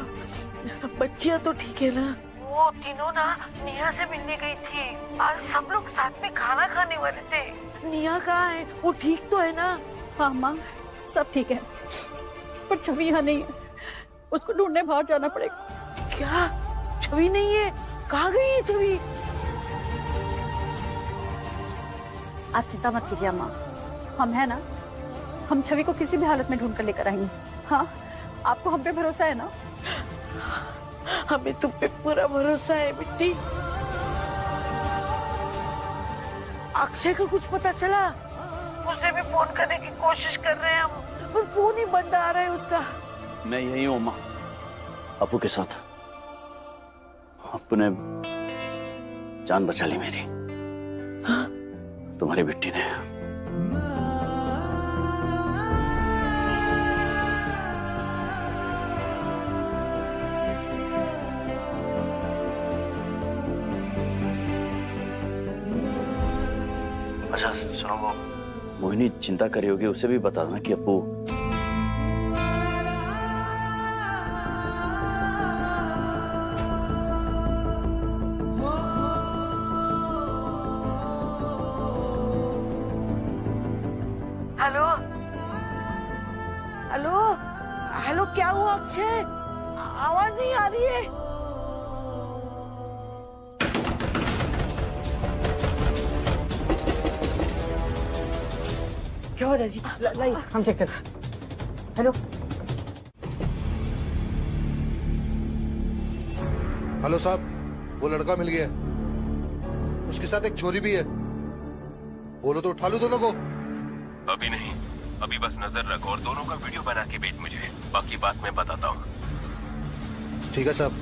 बच्चियाँ तो ठीक है ना? वो तीनों ना निया से मिलने गई थी और सब लोग साथ में खाना खाने वाले थे। निया कहाँ है? वो ठीक तो है ना? हाँ माँ, सब ठीक है, पर छवि यहाँ नहीं है। उसको ढूंढने बाहर जाना पड़ेगा। क्या? छवि नहीं है? कहाँ गई है छवि? आप चिंता मत कीजिए अम्मा, हम है ना, हम छवि को किसी भी हालत में ढूंढ कर लेकर आएंगे। हाँ, आपको हम पे भरोसा है ना? हमें तुम पे पूरा भरोसा है बेटी। अक्षय को कुछ पता चला? उसे भी फोन करने की कोशिश कर रहे हैं हम, पर फोन ही बंद आ रहा है उसका। मैं यही हूँ अम्मा, अपू के साथ। अपू ने जान बचा ली मेरी। हाँ? तुम्हारी बेटी ने। अच्छा सुनो, वो मोहिनी चिंता कर रही होगी, उसे भी बता देना कि अपू हेलो हेलो हेलो, क्या हुआ अक्षय? आवाज नहीं आ रही है। क्या हो जी? लाइए हम चेक करते हैं। हेलो हेलो साहब, वो लड़का मिल गया, उसके साथ एक छोरी भी है। बोलो तो उठा लूं दोनों को? अभी नहीं, अभी बस नजर रख और दोनों का वीडियो बना के भेज मुझे, बाकी बात मैं बताता हूँ। ठीक है साहब।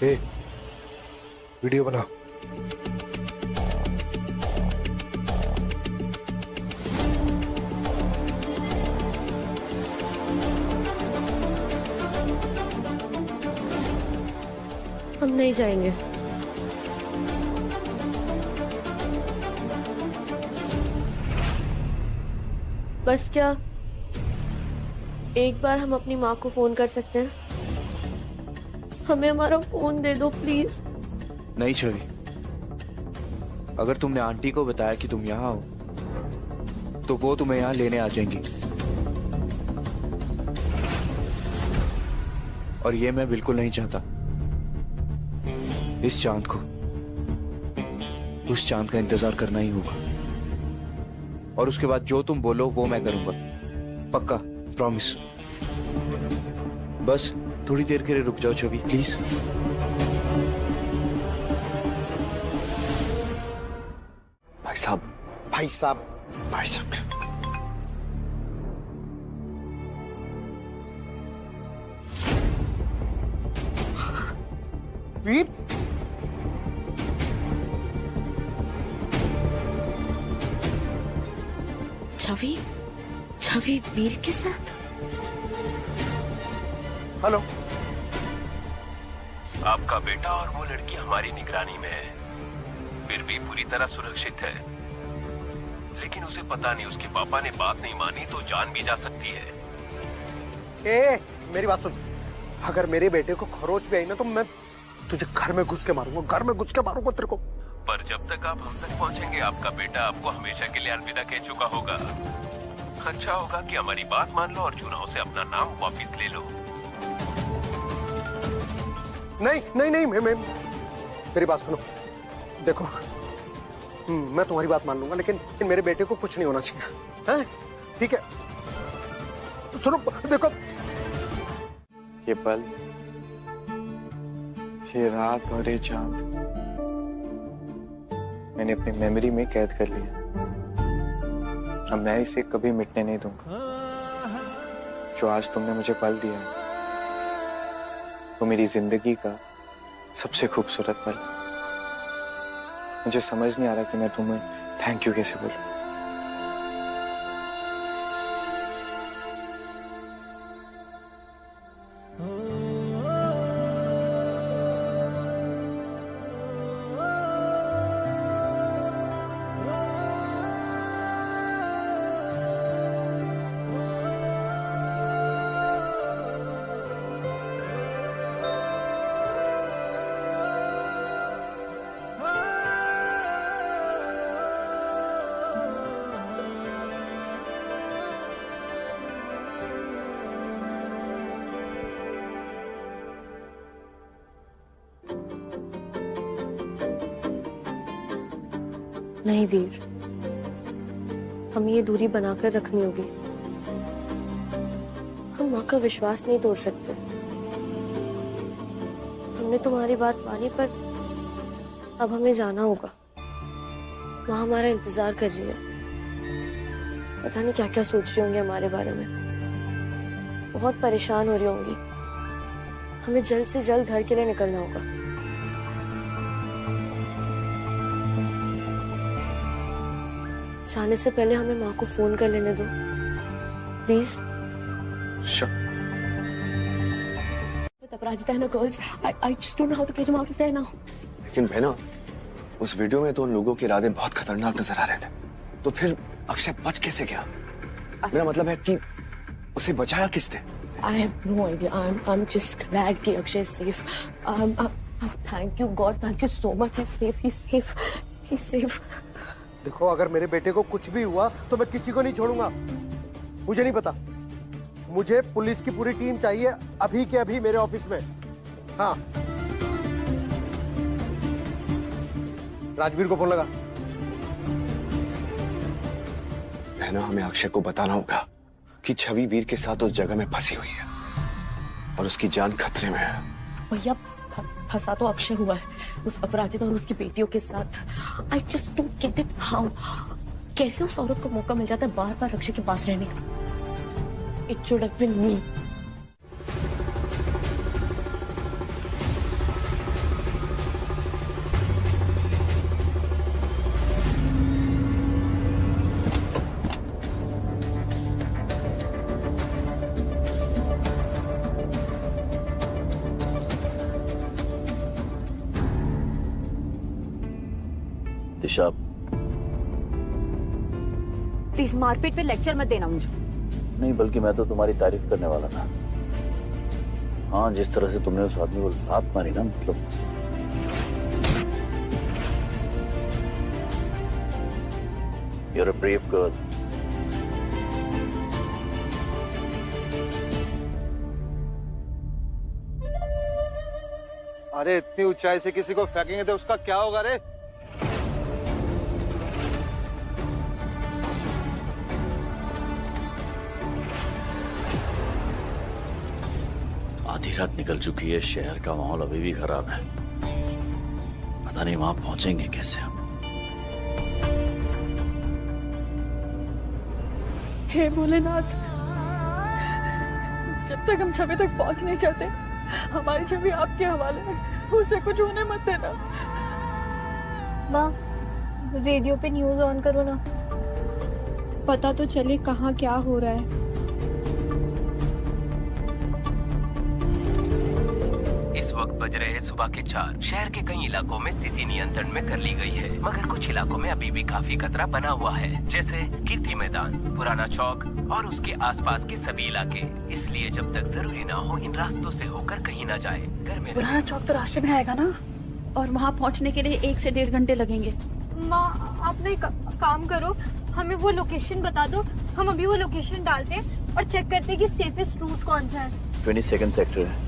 ए, वीडियो बना। हम नहीं जाएंगे। बस क्या एक बार हम अपनी माँ को फोन कर सकते हैं? हमें हमारा फोन दे दो प्लीज। नहीं छवि, अगर तुमने आंटी को बताया कि तुम यहाँ हो तो वो तुम्हें यहाँ लेने आ जाएंगी, और ये मैं बिल्कुल नहीं चाहता। इस चांद को, उस चांद का इंतजार करना ही होगा, और उसके बाद जो तुम बोलो वो मैं करूंगा, पक्का, प्रॉमिस। बस थोड़ी देर के लिए रुक जाओ छवि, प्लीज। भाई साहब, भाई साहब, भाई साहब, वीर, छवि, छवि वीर के साथ? हेलो। आपका बेटा और वो लड़की हमारी निगरानी में है, फिर भी पूरी तरह सुरक्षित है। लेकिन उसे पता नहीं, उसके पापा ने बात नहीं मानी तो जान भी जा सकती है। ए, मेरी बात सुन, अगर मेरे बेटे को खरोच भी आई ना तो मैं तुझे घर में घुस के मारूंगा, घर में घुस के मारूंगा तेरे को। पर जब तक आप हम तक पहुंचेंगे, आपका बेटा आपको हमेशा के लिए अलविदा कह चुका होगा। अच्छा होगा कि हमारी बात मान लो और चुनाव से अपना नाम वापस ले लो। नहीं नहीं नहीं, मैं मेरी बात सुनो, देखो मैं तुम्हारी बात मान लूंगा, लेकिन मेरे बेटे को कुछ नहीं होना चाहिए, हैं? ठीक है? सुनो, देखो, ये पल, ये रात और ये चांद मैंने अपनी मेमोरी में कैद कर लिया। अब मैं इसे कभी मिटने नहीं दूंगा। जो आज तुमने मुझे पल दिया, वो मेरी जिंदगी का सबसे खूबसूरत पल। मुझे समझ नहीं आ रहा कि मैं तुम्हें थैंक यू कैसे बोलूं। नहीं वीर, हमें ये दूरी बनाकर रखनी होगी। हम माँ का विश्वास नहीं तोड़ सकते। हमने तुम्हारी बात मानी, पर अब हमें जाना होगा। माँ हमारा इंतजार कर रही है। पता नहीं क्या क्या सोच रही होंगी हमारे बारे में। बहुत परेशान हो रही होंगी। हमें जल्द से जल्द घर के लिए निकलना होगा। जाने से पहले हमें माँ को फोन कर लेने दो, प्लीज। अपराजिता है ना girls, I just don't know how to get him out of there now. लेकिन बहना, उस वीडियो में तो उन लोगों के इरादे बहुत खतरनाक नजर आ रहे थे। तो फिर अक्षय बच कैसे गया? मेरा मतलब है कि उसे बचाया किसने? I have no idea. I'm just glad कि Akshay is safe. Thank you God, thank you so much. He's safe, he's safe, he's safe. देखो, अगर मेरे बेटे को कुछ भी हुआ तो मैं किसी को नहीं छोड़ूंगा। मुझे नहीं पता, मुझे पुलिस की पूरी टीम चाहिए अभी के अभी मेरे ऑफिस में। हाँ, राजवीर को फोन लगा। बहना, हमें अक्षय को बताना होगा कि छवि वीर के साथ उस जगह में फंसी हुई है और उसकी जान खतरे में है। भैया, फंसा तो अक्षय हुआ है उस अपराजिता और उसकी बेटियों के साथ। I just don't get it how. कैसे उस औरत को मौका मिल जाता है बार बार अक्षय के पास रहने का? It should have been me. Disha, please मारपीट पे लेक्चर मत देना मुझे। नहीं, बल्कि मैं तो तुम्हारी तारीफ करने वाला था। हाँ, जिस तरह से तुमने उस आदमी को लात मारी ना, मतलब you're a brave girl. अरे इतनी ऊंचाई से किसी को फेंकेंगे तो उसका क्या होगा रे? आधी रात निकल चुकी है, शहर का माहौल अभी भी खराब है। पता नहीं वहां पहुंचेंगे कैसे हम। हे भोलेनाथ, जब तक हम छवि तक पहुंच नहीं जाते, हमारी छवि आपके हवाले है। उसे कुछ होने मत देना। माँ, रेडियो पे न्यूज ऑन करो ना, पता तो चले कहाँ क्या हो रहा है। इस वक्त बज रहे हैं सुबह के 4। शहर के कई इलाकों में स्थिति नियंत्रण में कर ली गई है, मगर कुछ इलाकों में अभी भी काफी खतरा बना हुआ है, जैसे कीर्ति मैदान, पुराना चौक और उसके आसपास के सभी इलाके। इसलिए जब तक जरूरी ना हो, इन रास्तों से होकर कहीं ना जाए। घर में पुराना चौक तो रास्ते में आएगा ना, और वहाँ पहुँचने के लिए 1 से 1.5 घंटे लगेंगे। माँ, आप ना एक काम करो, हमें वो लोकेशन बता दो। हम अभी वो लोकेशन डालते हैं और चेक करते हैं कि सेफेस्ट रूट कौन सा है। 22nd सेक्टर है।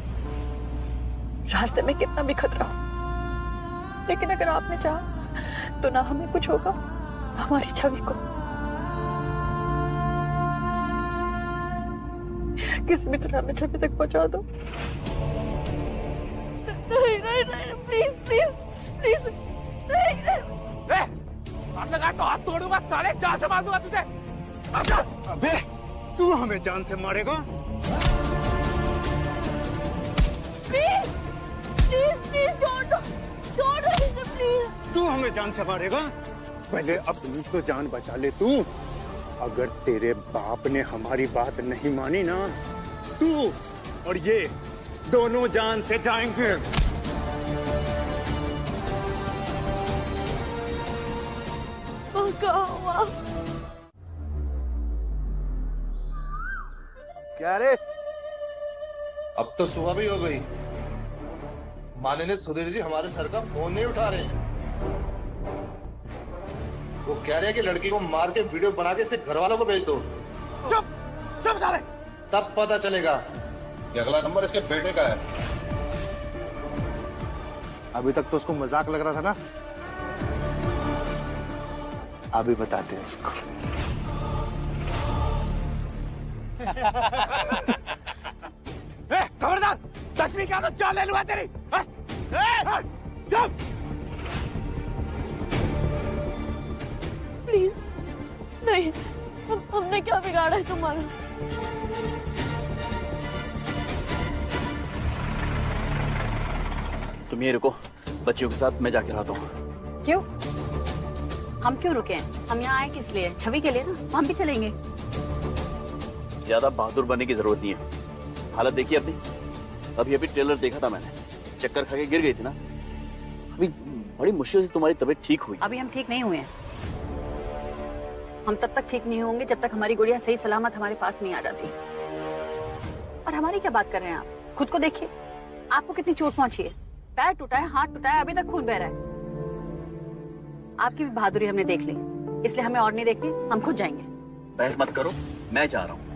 रास्ते में कितना भी खतरा हो, लेकिन अगर आपने चाहा तो ना हमें कुछ होगा, हमारी छवि को। किसी भी तरह हमें छवि तक पहुंचा दो। नहीं नहीं नहीं, प्लीज प्लीज प्लीज नहीं। हाथ लगा तो हाथ तोड़ूंगा साले, जान से मार दूंगा तुझे। अबे, तू हमें जान से मारेगा? प्लीज प्लीज प्लीज, छोड़ दो इसे प्लीज। तू हमें जान से मारेगा? पहले अपनी तो जान बचा ले तू। अगर तेरे बाप ने हमारी बात नहीं मानी ना, तू और ये दोनों जान से जाएंगे। क्या रे? अब तो सुबह भी हो गई, माननीय सुधीर जी हमारे सर का फोन नहीं उठा रहे हैं। वो कह रहे हैं कि लड़की को मार के वीडियो बना के इसके घर वालों को भेज दो। चुप चुप साले। तब पता चलेगा कि अगला नंबर इसके बेटे का है। अभी तक तो उसको मजाक लग रहा था ना, अभी बताते हैं इसको। खबरदार, 10वीं क्या तो जान ले लूंगा तेरी। प्लीज नहीं, हमने क्या बिगाड़ा है तुम्हारा? तुम ये रुको, बच्चियों के साथ मैं जाके रहता हूँ। क्यों? हम क्यों रुके हैं? हम यहाँ आए किस लिए? छवि के लिए ना, हम भी चलेंगे। ज्यादा बहादुर बनने की जरूरत नहीं है। हालत देखी अपनी, अभी ट्रेलर देखा था मैंने, चक्कर खा के गिर गई थी ना। अभी बड़ी मुश्किल से तुम्हारी तबीयत ठीक हुई। अभी हम ठीक नहीं हुए हैं। हम तब तक ठीक नहीं होंगे जब तक हमारी गुड़िया सही सलामत हमारे पास नहीं आ जाती। और हमारी क्या बात कर रहे हैं आप? खुद को देखिए, आपको कितनी चोट पहुंची है। पैर टूटा है, हाथ टूटा है, अभी तक खून बह रहा है। आपकी भी बहादुरी हमने देख ली, इसलिए हमें और नहीं देखनी, हम खुद जाएंगे। बहस मत करो, मैं जा रहा हूँ।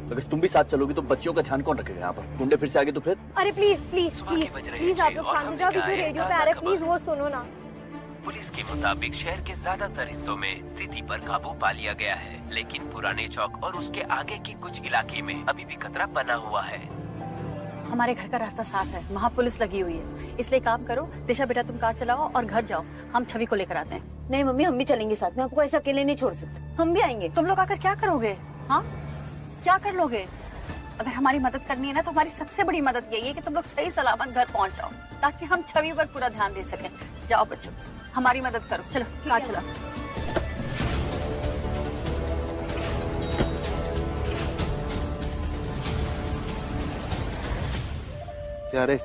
अगर तुम भी साथ चलोगी तो बच्चियों का ध्यान कौन रखेगा यहाँ पर? गुंडे फिर से आगे तो फिर? अरे प्लीज प्लीज प्लीज प्लीज आप लोग शांत हो जाओ। पीछे रेडियो पे आ रहा है, प्लीज वो सुनो ना। पुलिस के मुताबिक शहर के ज्यादातर हिस्सों में स्थिति पर काबू पा लिया गया है, लेकिन पुराने चौक और उसके आगे के कुछ इलाके में अभी भी खतरा बना हुआ है। हमारे घर का रास्ता साफ है, वहाँ पुलिस लगी हुई है। इसलिए काम करो, दिशा बेटा तुम कार चलाओ और घर जाओ, हम छवि को लेकर आते हैं। नहीं मम्मी, हम भी चलेंगे साथ में, आपको ऐसे अकेले नहीं छोड़ सकते। हम भी आएंगे। तुम लोग आकर क्या करोगे? हाँ, क्या कर लोगे? अगर हमारी मदद करनी है ना, तो हमारी सबसे बड़ी मदद यही है कि तुम लोग सही सलामत घर पहुँच जाओ, ताकि हम छवि पर पूरा ध्यान दे सकें। जाओ बच्चों, हमारी मदद करो। चलो कार चलाओ। क्या रे?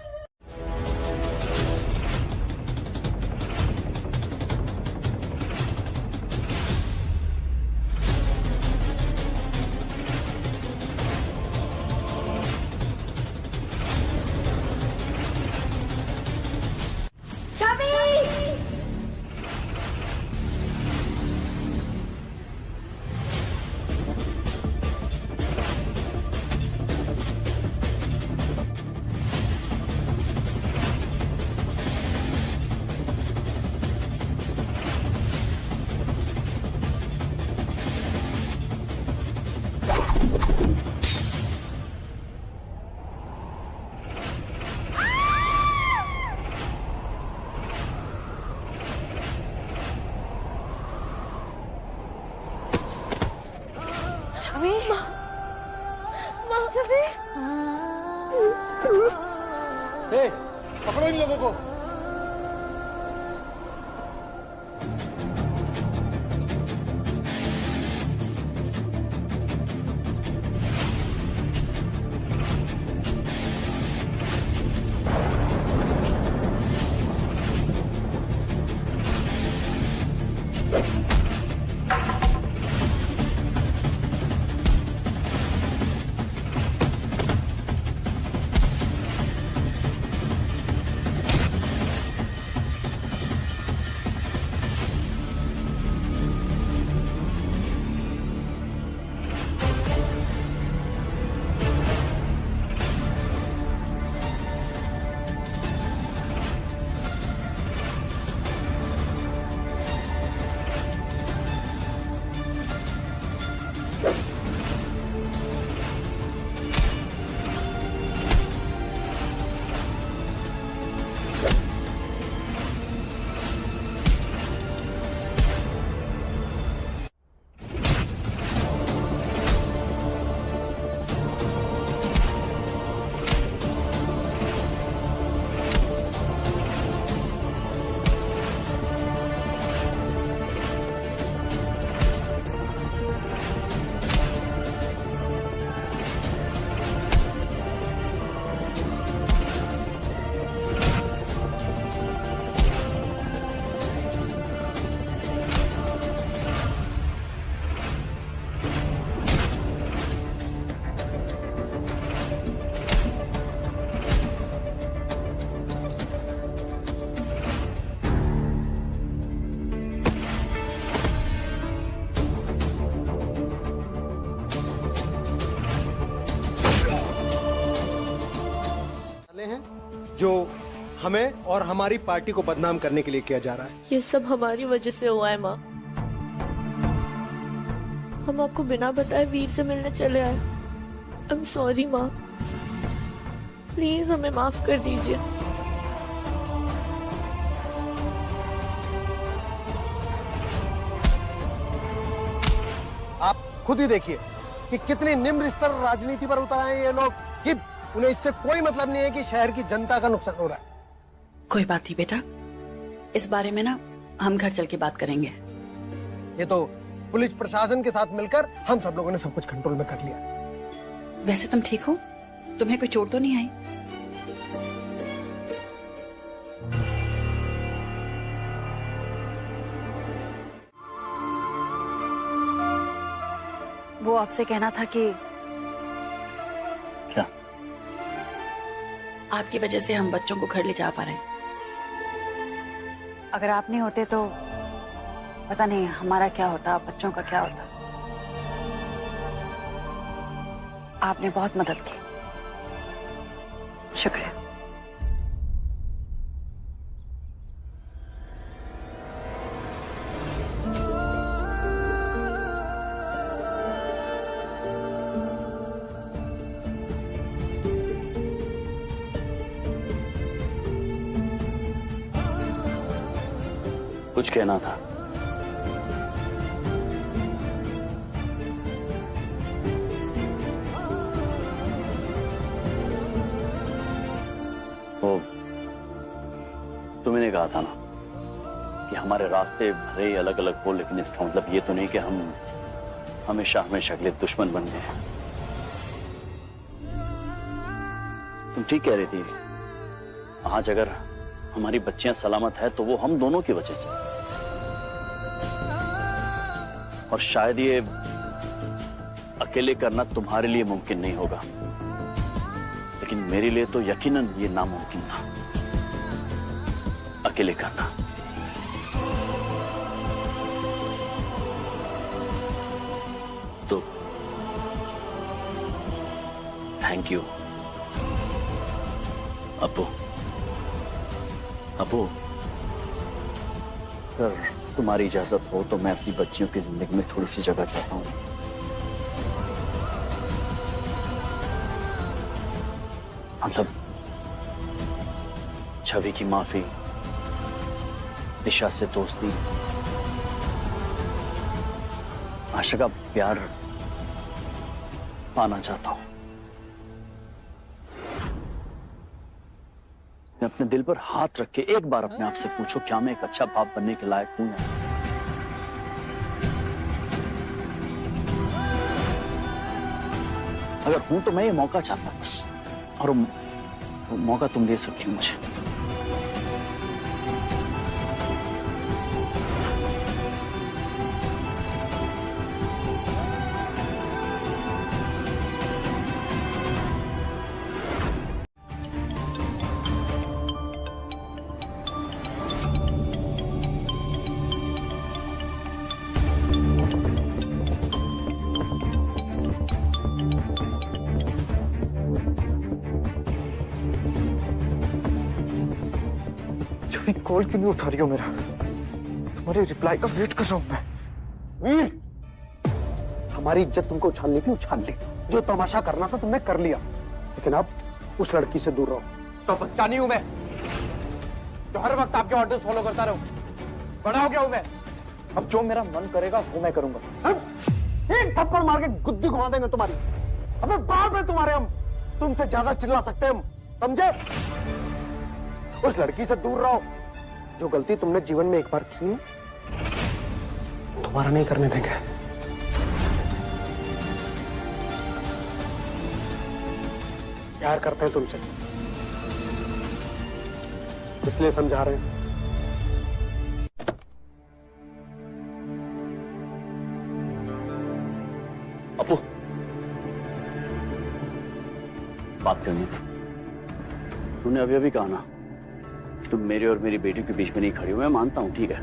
पकड़ो इन लोगों को। जो हमें और हमारी पार्टी को बदनाम करने के लिए किया जा रहा है। ये सब हमारी वजह से हुआ है माँ। हम आपको बिना बताए वीर से मिलने चले आए। आई एम सॉरी माँ, प्लीज हमें माफ कर दीजिए। आप खुद ही देखिए कि कितनी निम्न स्तर राजनीति पर उतर आए ये लोग कि उन्हें इससे कोई मतलब नहीं है कि शहर की जनता का नुकसान हो रहा है। कोई बात नहीं बेटा, इस बारे में ना हम घर चल के बात करेंगे। ये तो पुलिस प्रशासन के साथ मिलकर हम सब लोगों ने सब कुछ कंट्रोल में कर लिया। वैसे तुम ठीक हो? तुम्हें कोई चोट तो नहीं आई? वो आपसे कहना था कि क्या? आपकी वजह से हम बच्चों को घर ले जा पा रहे हैं। अगर आप नहीं होते तो पता नहीं हमारा क्या होता, बच्चों का क्या होता। आपने बहुत मदद की, शुक्रिया। कुछ कहना था? तो तुमने कहा था ना कि हमारे रास्ते भले ही अलग अलग हो, लेकिन इसका मतलब ये तो नहीं कि हम हमेशा हमेशा के लिए दुश्मन बन गए। तुम ठीक कह रही थी। आज अगर हमारी बच्चियां सलामत है तो वो हम दोनों की वजह से। और शायद ये अकेले करना तुम्हारे लिए मुमकिन नहीं होगा, लेकिन मेरे लिए तो यकीनन ये नामुमकिन था, अकेले करना। तो थैंक यू अपू। अपू, अगर तुम्हारी इजाजत हो तो मैं अपनी बच्चियों की जिंदगी में थोड़ी सी जगह चाहता हूं। मतलब छवि की माफी, दिशा से दोस्ती, आशा का प्यार पाना चाहता हूं। अपने दिल पर हाथ रख के एक बार अपने आप से पूछो, क्या मैं एक अच्छा बाप बनने के लायक हूं? अगर हूं तो मैं ये मौका चाहता बस, और वो मौका तुम दे सकती हो मुझे। कॉल क्यों नहीं उठा रही हो मेरा? तुम्हारे रिप्लाई का वेट कर रहा हूं मैं। वीर, हमारी इज्जत तुमको उछालनी थी, उछाल ली। जो तमाशा करना था तुमने कर लिया, लेकिन अब उस लड़की से दूर रहो। तो बच्चा नहीं हूं मैं जो हर वक्त आपके ऑर्डर्स फॉलो करता रहूं। बड़ा हो गया हूं मैं, अब जो मेरा मन करेगा वो मैं करूंगा। एक थप्पड़ मार के गुद्दी घुमा देंगे तुम्हारी। अबे बाप है तुम्हारे, हम तुमसे ज्यादा चिल्ला सकते हैं हम, समझे? उस लड़की से दूर रहो। जो गलती तुमने जीवन में एक बार की है, दोबारा नहीं करने देंगे। प्यार करते हैं तुमसे, इसलिए समझा रहे हैं। अपू, बात करनी थी। तूने अभी अभी कहा ना तुम मेरे और मेरी बेटी के बीच में नहीं खड़ी हो। मैं मानता हूं, ठीक है,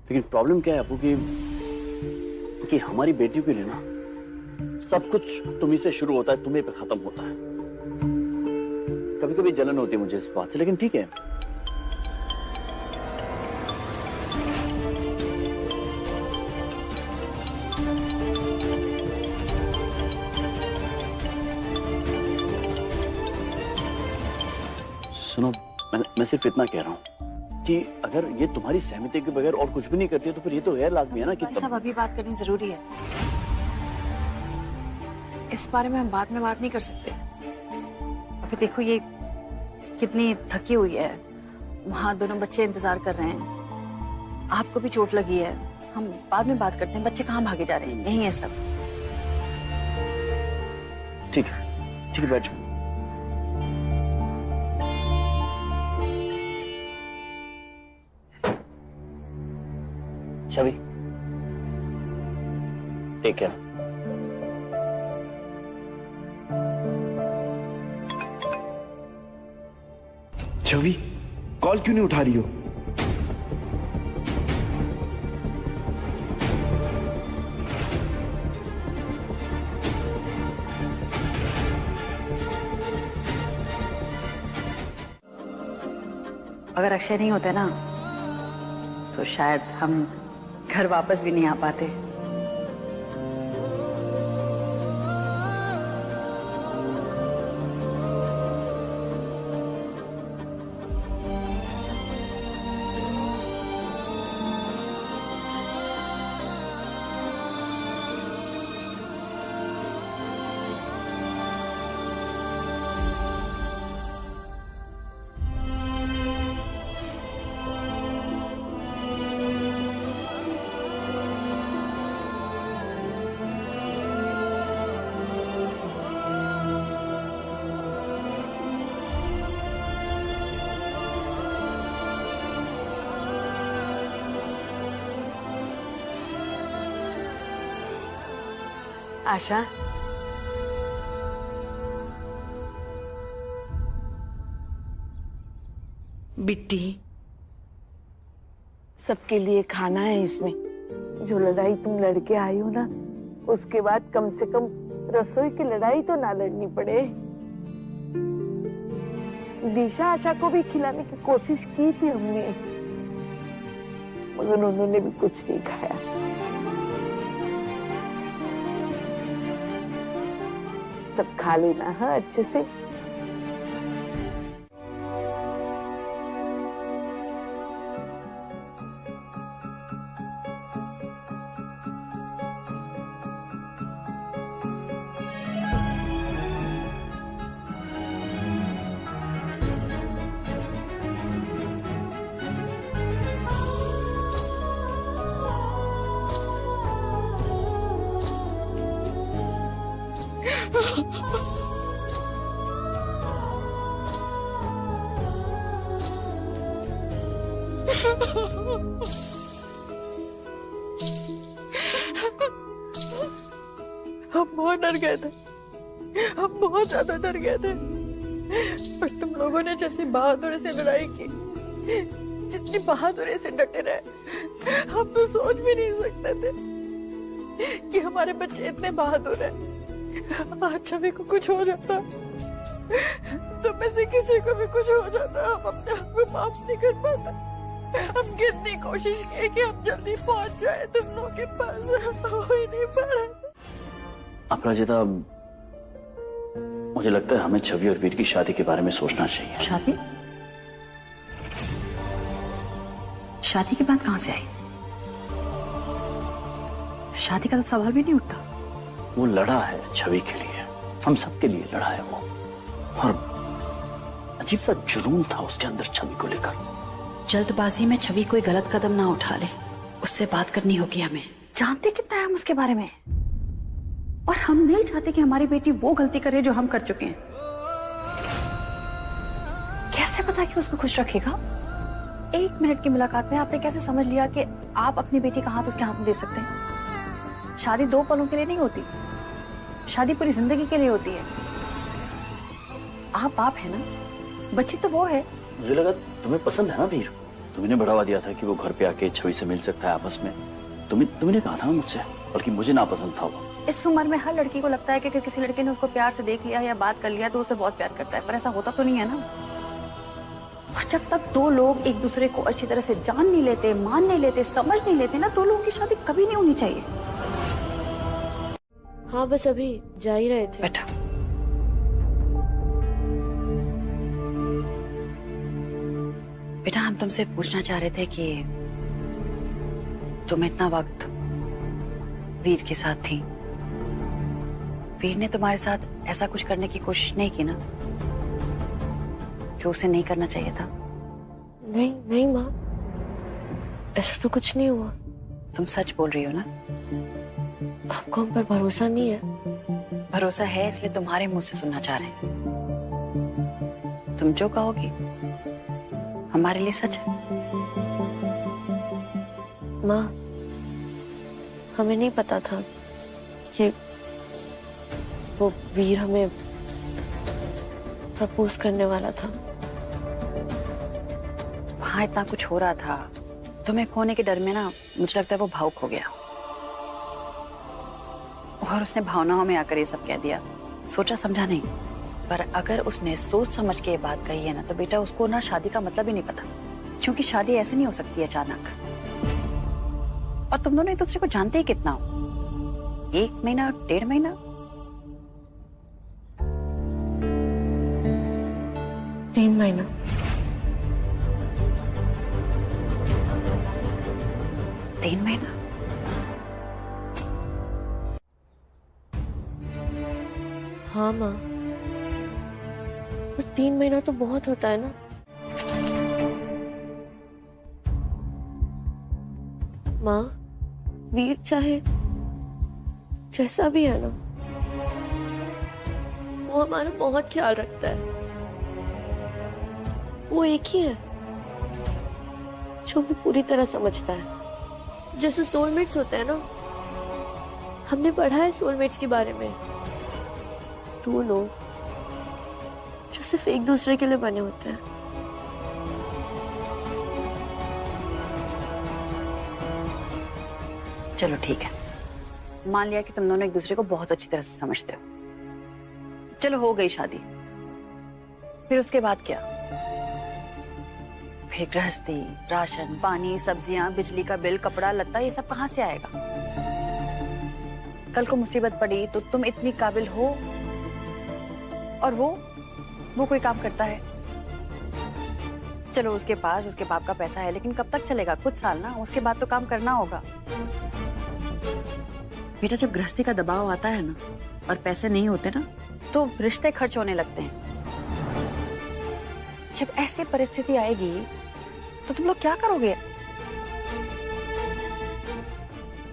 लेकिन प्रॉब्लम क्या है अपू कि हमारी बेटियों के लिए ना सब कुछ तुम्ही से शुरू होता है, तुम्हें पे खत्म होता है। कभी कभी जलन होती है मुझे इस बात से, लेकिन ठीक है। सुनो, मैं सिर्फ इतना कह रहा हूँ कि अगर ये तुम्हारी सहमति के बगैर और कुछ भी नहीं करती है तो फिर ये तो गैर लाजमी है ना कि सब अभी बात करनी जरूरी है। इस बारे में हम बाद में बात नहीं कर सकते। अभी देखो ये कितनी थकी हुई है, वहां दोनों बच्चे इंतजार कर रहे हैं, आपको भी चोट लगी है। हम बाद में बात करते हैं। बच्चे कहाँ भागे जा रहे हैं? यही है सब। ठीक है बैठ जाओ। छवि, टेक केयर। छवि, कॉल क्यों नहीं उठा रही हो? अगर अक्षय नहीं होते ना तो शायद हम घर वापस भी नहीं आ पाते। आशा, बिट्टी, सबके लिए खाना है इसमें। जो लड़ाई तुम लड़के आई हो ना, उसके बाद कम से कम रसोई की लड़ाई तो ना लड़नी पड़े। दिशा आशा को भी खिलाने की कोशिश की थी हमने, मगर उन्होंने भी कुछ नहीं खाया। सब खा लेना है अच्छे से। हम बहुत डर गए थे, हम बहुत ज्यादा डर गए थे। पर तुम लोगों ने जैसी बहादुरी से लड़ाई की, जितनी बहादुरी से डटे रहे, हम तो सोच भी नहीं सकते थे कि हमारे बच्चे इतने बहादुर हैं। आज छवि को कुछ हो जाता, तो में से किसी को भी कुछ हो जाता, हम अपने आप को माफ नहीं कर पाते। हम कितनी कोशिश की कि हम जल्दी पहुंच जाए तुम लोगों के पास, हो ही नहीं पा रहा। अपराजिता, मुझे लगता है हमें छवि और वीर की शादी के बारे में सोचना चाहिए। शादी? शादी की बात कहां से आई? शादी का तो सवाल भी नहीं उठता। वो लड़ा है छवि के लिए, हम सबके लिए लड़ा है वो, और अजीब सा जुनून था उसके अंदर छवि को लेकर। जल्दबाजी में छवि कोई गलत कदम ना उठा ले, उससे बात करनी होगी हमें। जानते कितना है हम उसके बारे में, और हम नहीं चाहते कि हमारी बेटी वो गलती करे जो हम कर चुके हैं। कैसे पता कि उसको खुश रखेगा? 1 मिनट की मुलाकात में आपने कैसे समझ लिया कि आप अपनी बेटी का हाथ उसके हाथ में दे सकते हैं? शादी 2 पलों के लिए नहीं होती, शादी पूरी जिंदगी के लिए होती है। आप बाप है ना, बच्ची तो वो है। मुझे लगा तुम्हें पसंद है ना वीर, तुमने बढ़ावा दिया था कि वो घर पे आके छवि से मिल सकता है आपस में। तुमने कहा था मुझसे, बल्कि मुझे ना पसंद था वो। इस उम्र में हर लड़की को लगता है कि किसी लड़के ने उसको प्यार से देख लिया या बात कर लिया तो उसे बहुत प्यार करता है, पर ऐसा होता तो नहीं है ना। और जब तक दो लोग एक दूसरे को अच्छी तरह से जान नहीं लेते, मान नहीं लेते, समझ नहीं लेते ना, दो लोगों की शादी कभी नहीं होनी चाहिए। हाँ बस अभी जा ही रहे थे। बैठा। बेटा हम तुमसे पूछना चाह रहे थे कि तुम इतना वक्त वीर के साथ थी, वीर ने तुम्हारे साथ ऐसा कुछ करने की कोशिश नहीं की ना जो उसे नहीं करना चाहिए था? नहीं नहीं माँ, ऐसा तो कुछ नहीं हुआ। तुम सच बोल रही हो ना? आपको हम पर भरोसा नहीं है? भरोसा है, इसलिए तुम्हारे मुंह से सुनना चाह रहे हैं। तुम जो कहोगी हमारे लिए सच है। माँ हमें नहीं पता था कि वो वीर हमें प्रपोज करने वाला था। वहां इतना कुछ हो रहा था, तुम्हें खोने के डर में ना मुझे लगता है वो भावुक हो गया और उसने भावनाओं में आकर ये सब कह दिया, सोचा समझा नहीं। पर अगर उसने सोच समझ के ये बात कही है ना तो बेटा उसको ना शादी का मतलब ही नहीं पता, क्योंकि शादी ऐसे नहीं हो सकती अचानक। और तुम दोनों एक दूसरे को जानते ही कितना हो? 1 महीना 1.5 महीना? तीन महीना। तीन महीना? हाँ माँ, पर 3 महीना तो बहुत होता है ना। माँ वीर चाहे जैसा भी है ना, वो हमारा बहुत ख्याल रखता है। वो एक ही है जो हमें पूरी तरह समझता है। जैसे सोलमेट्स होते हैं ना, हमने पढ़ा है सोलमेट्स के बारे में। दो लोग जो सिर्फ एक दूसरे के लिए बने होते हैं। चलो ठीक है, मान लिया कि तुम दोनों एक दूसरे को बहुत अच्छी तरह से समझते हो। चलो हो गई शादी, फिर उसके बाद क्या? फिर गृहस्थी, राशन पानी, सब्जियां, बिजली का बिल, कपड़ा लत्ता, ये सब कहां से आएगा? कल को मुसीबत पड़ी तो तुम इतनी काबिल हो और वो कोई काम करता है। चलो उसके पास उसके बाप का पैसा है, लेकिन कब तक चलेगा? कुछ साल ना, उसके बाद तो काम करना होगा। बेटा जब गृहस्थी का दबाव आता है ना और पैसे नहीं होते ना तो रिश्ते खर्च होने लगते हैं। जब ऐसी परिस्थिति आएगी तो तुम लोग क्या करोगे?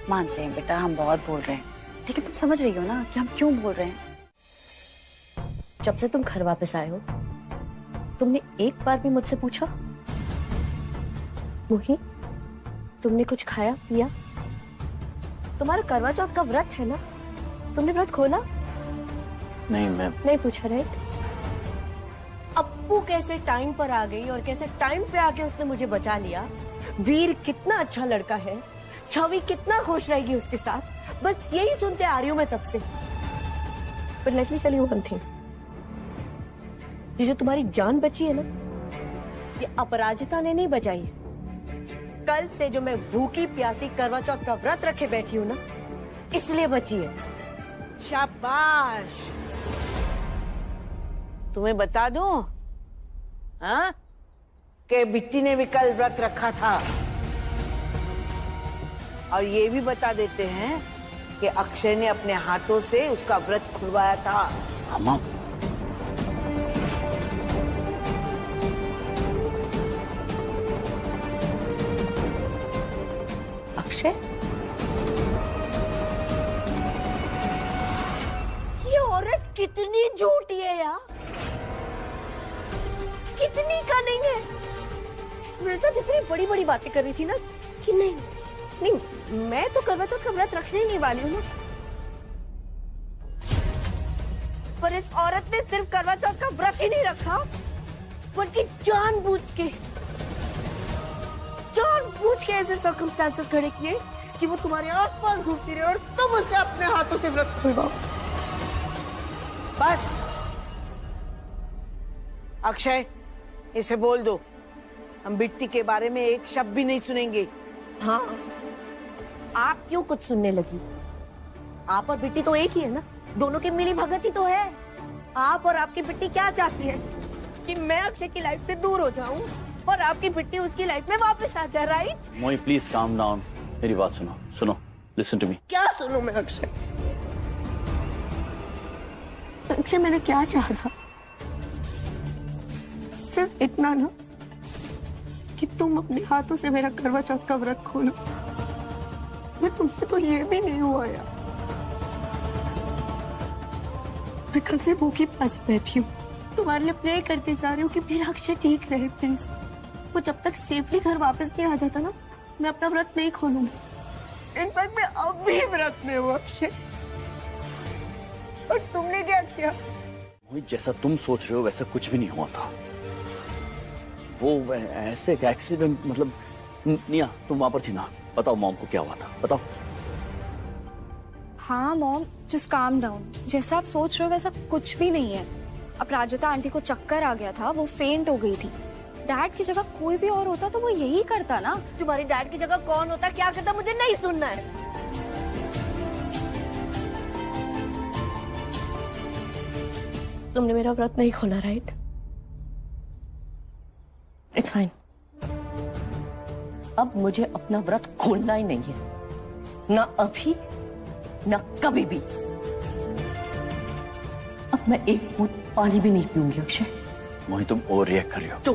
मानते हैं बेटा हम बहुत बोल रहे हैं, लेकिन तुम समझ रही हो ना कि हम क्यों बोल रहे हैं? जब से तुम घर वापस आए हो तुमने एक बार भी मुझसे पूछा मोही तुमने कुछ खाया पिया? तुम्हारा करवा चौथ का व्रत है ना, तुमने व्रत खोला? नहीं मैम। नहीं पूछा राइट? अप्पू कैसे टाइम पर आ गई और कैसे टाइम पे आके उसने मुझे बचा लिया। वीर कितना अच्छा लड़का है, छवि कितना खुश रहेगी उसके साथ, बस यही सुनते आ रही हूं मैं तब से। पर let me tell you one thing, ये जो तुम्हारी जान बची है ना, ये अपराजिता ने नहीं बचाई है। कल से जो मैं भूखी प्यासी करवा चौथ का व्रत रखे बैठी हूं ना, इसलिए बची है। शाबाश। तुम्हें बता दूं हाँ कि बिट्टी ने भी कल व्रत रखा था, और ये भी बता देते हैं कि अक्षय ने अपने हाथों से उसका व्रत खुलवाया था। अम्मा अक्षय, ये औरत कितनी झूठी है यार, कितनी कनिंग है। मेरे साथ इतनी बड़ी बड़ी बातें कर रही थी ना कि नहीं नहीं मैं तो करवा चौथ का व्रत रखने ही नहीं वाली हूँ ना, पर इस औरत ने सिर्फ करवा चौथ का व्रत ही नहीं रखा, बल्कि जानबूझ के ऐसे सर्कमस्टांसेस खड़े किए कि वो तुम्हारे आसपास घूमती रहे और तुम उसे अपने हाथों से व्रत खुलवाओ। बस अक्षय, इसे बोल दो हम बिट्टी के बारे में एक शब्द भी नहीं सुनेंगे। हाँ, आप क्यों कुछ सुनने लगी? आप और बिट्टी तो एक ही है ना, दोनों की मिली भगत ही तो है। आप और आपकी बिट्टी क्या चाहती है कि मैं अक्षय की लाइफ से दूर हो जाऊं और आपकी बिट्टी उसकी लाइफ में वापस आ जाए, राइट? मोई प्लीज काम डाउन, मेरी बात सुनो, लिसन टू मी। क्या सुनूं मैं अक्षय? अक्षय, मैंने क्या चाहा था? सिर्फ इतना ना कि तुम अपने हाथों से मेरा करवा चौथ का व्रत खोलो। मैं तुमसे तो ये भी नहीं हुआ यार। मैं कल से भूखी प्यासी बैठी हूँ, तुम्हारे लिए प्रे करते जा रही हूँ कि मेरा अक्षय ठीक रहे प्लीज। वो जब तक सेफली घर वापस नहीं आ जाता ना, मैं अपना व्रत नहीं खोलूंगी। इनफैक्ट मैं अब भी व्रत में हूँ अक्षय। और तुमने क्या किया? जैसा तुम सोच रहे हो वैसा कुछ भी नहीं हुआ था। वो ऐसे एक एक्सीडेंट, मतलब निया तुम वहां पर थी ना, बताओ मॉम को क्या हुआ था, बताओ। हाँ मॉम, जस्ट काम डाउन। जैसा आप सोच रहे हो वैसा कुछ भी नहीं है। अपराजिता आंटी को चक्कर आ गया था, वो फेंट हो गई थी। डैड की जगह कोई भी और होता तो वो यही करता ना। तुम्हारी डैड की जगह कौन होता, क्या करता, मुझे नहीं सुनना है। तुमने मेरा व्रत नहीं खोला, राइट? It's fine. अब मुझे अपना व्रत खोलना ही नहीं है, ना अभी ना कभी भी। अब मैं एक बूंद पानी भी नहीं पीऊंगी अक्षय। मोहित, तुम ओवर रिएक्ट कर रही हो। तो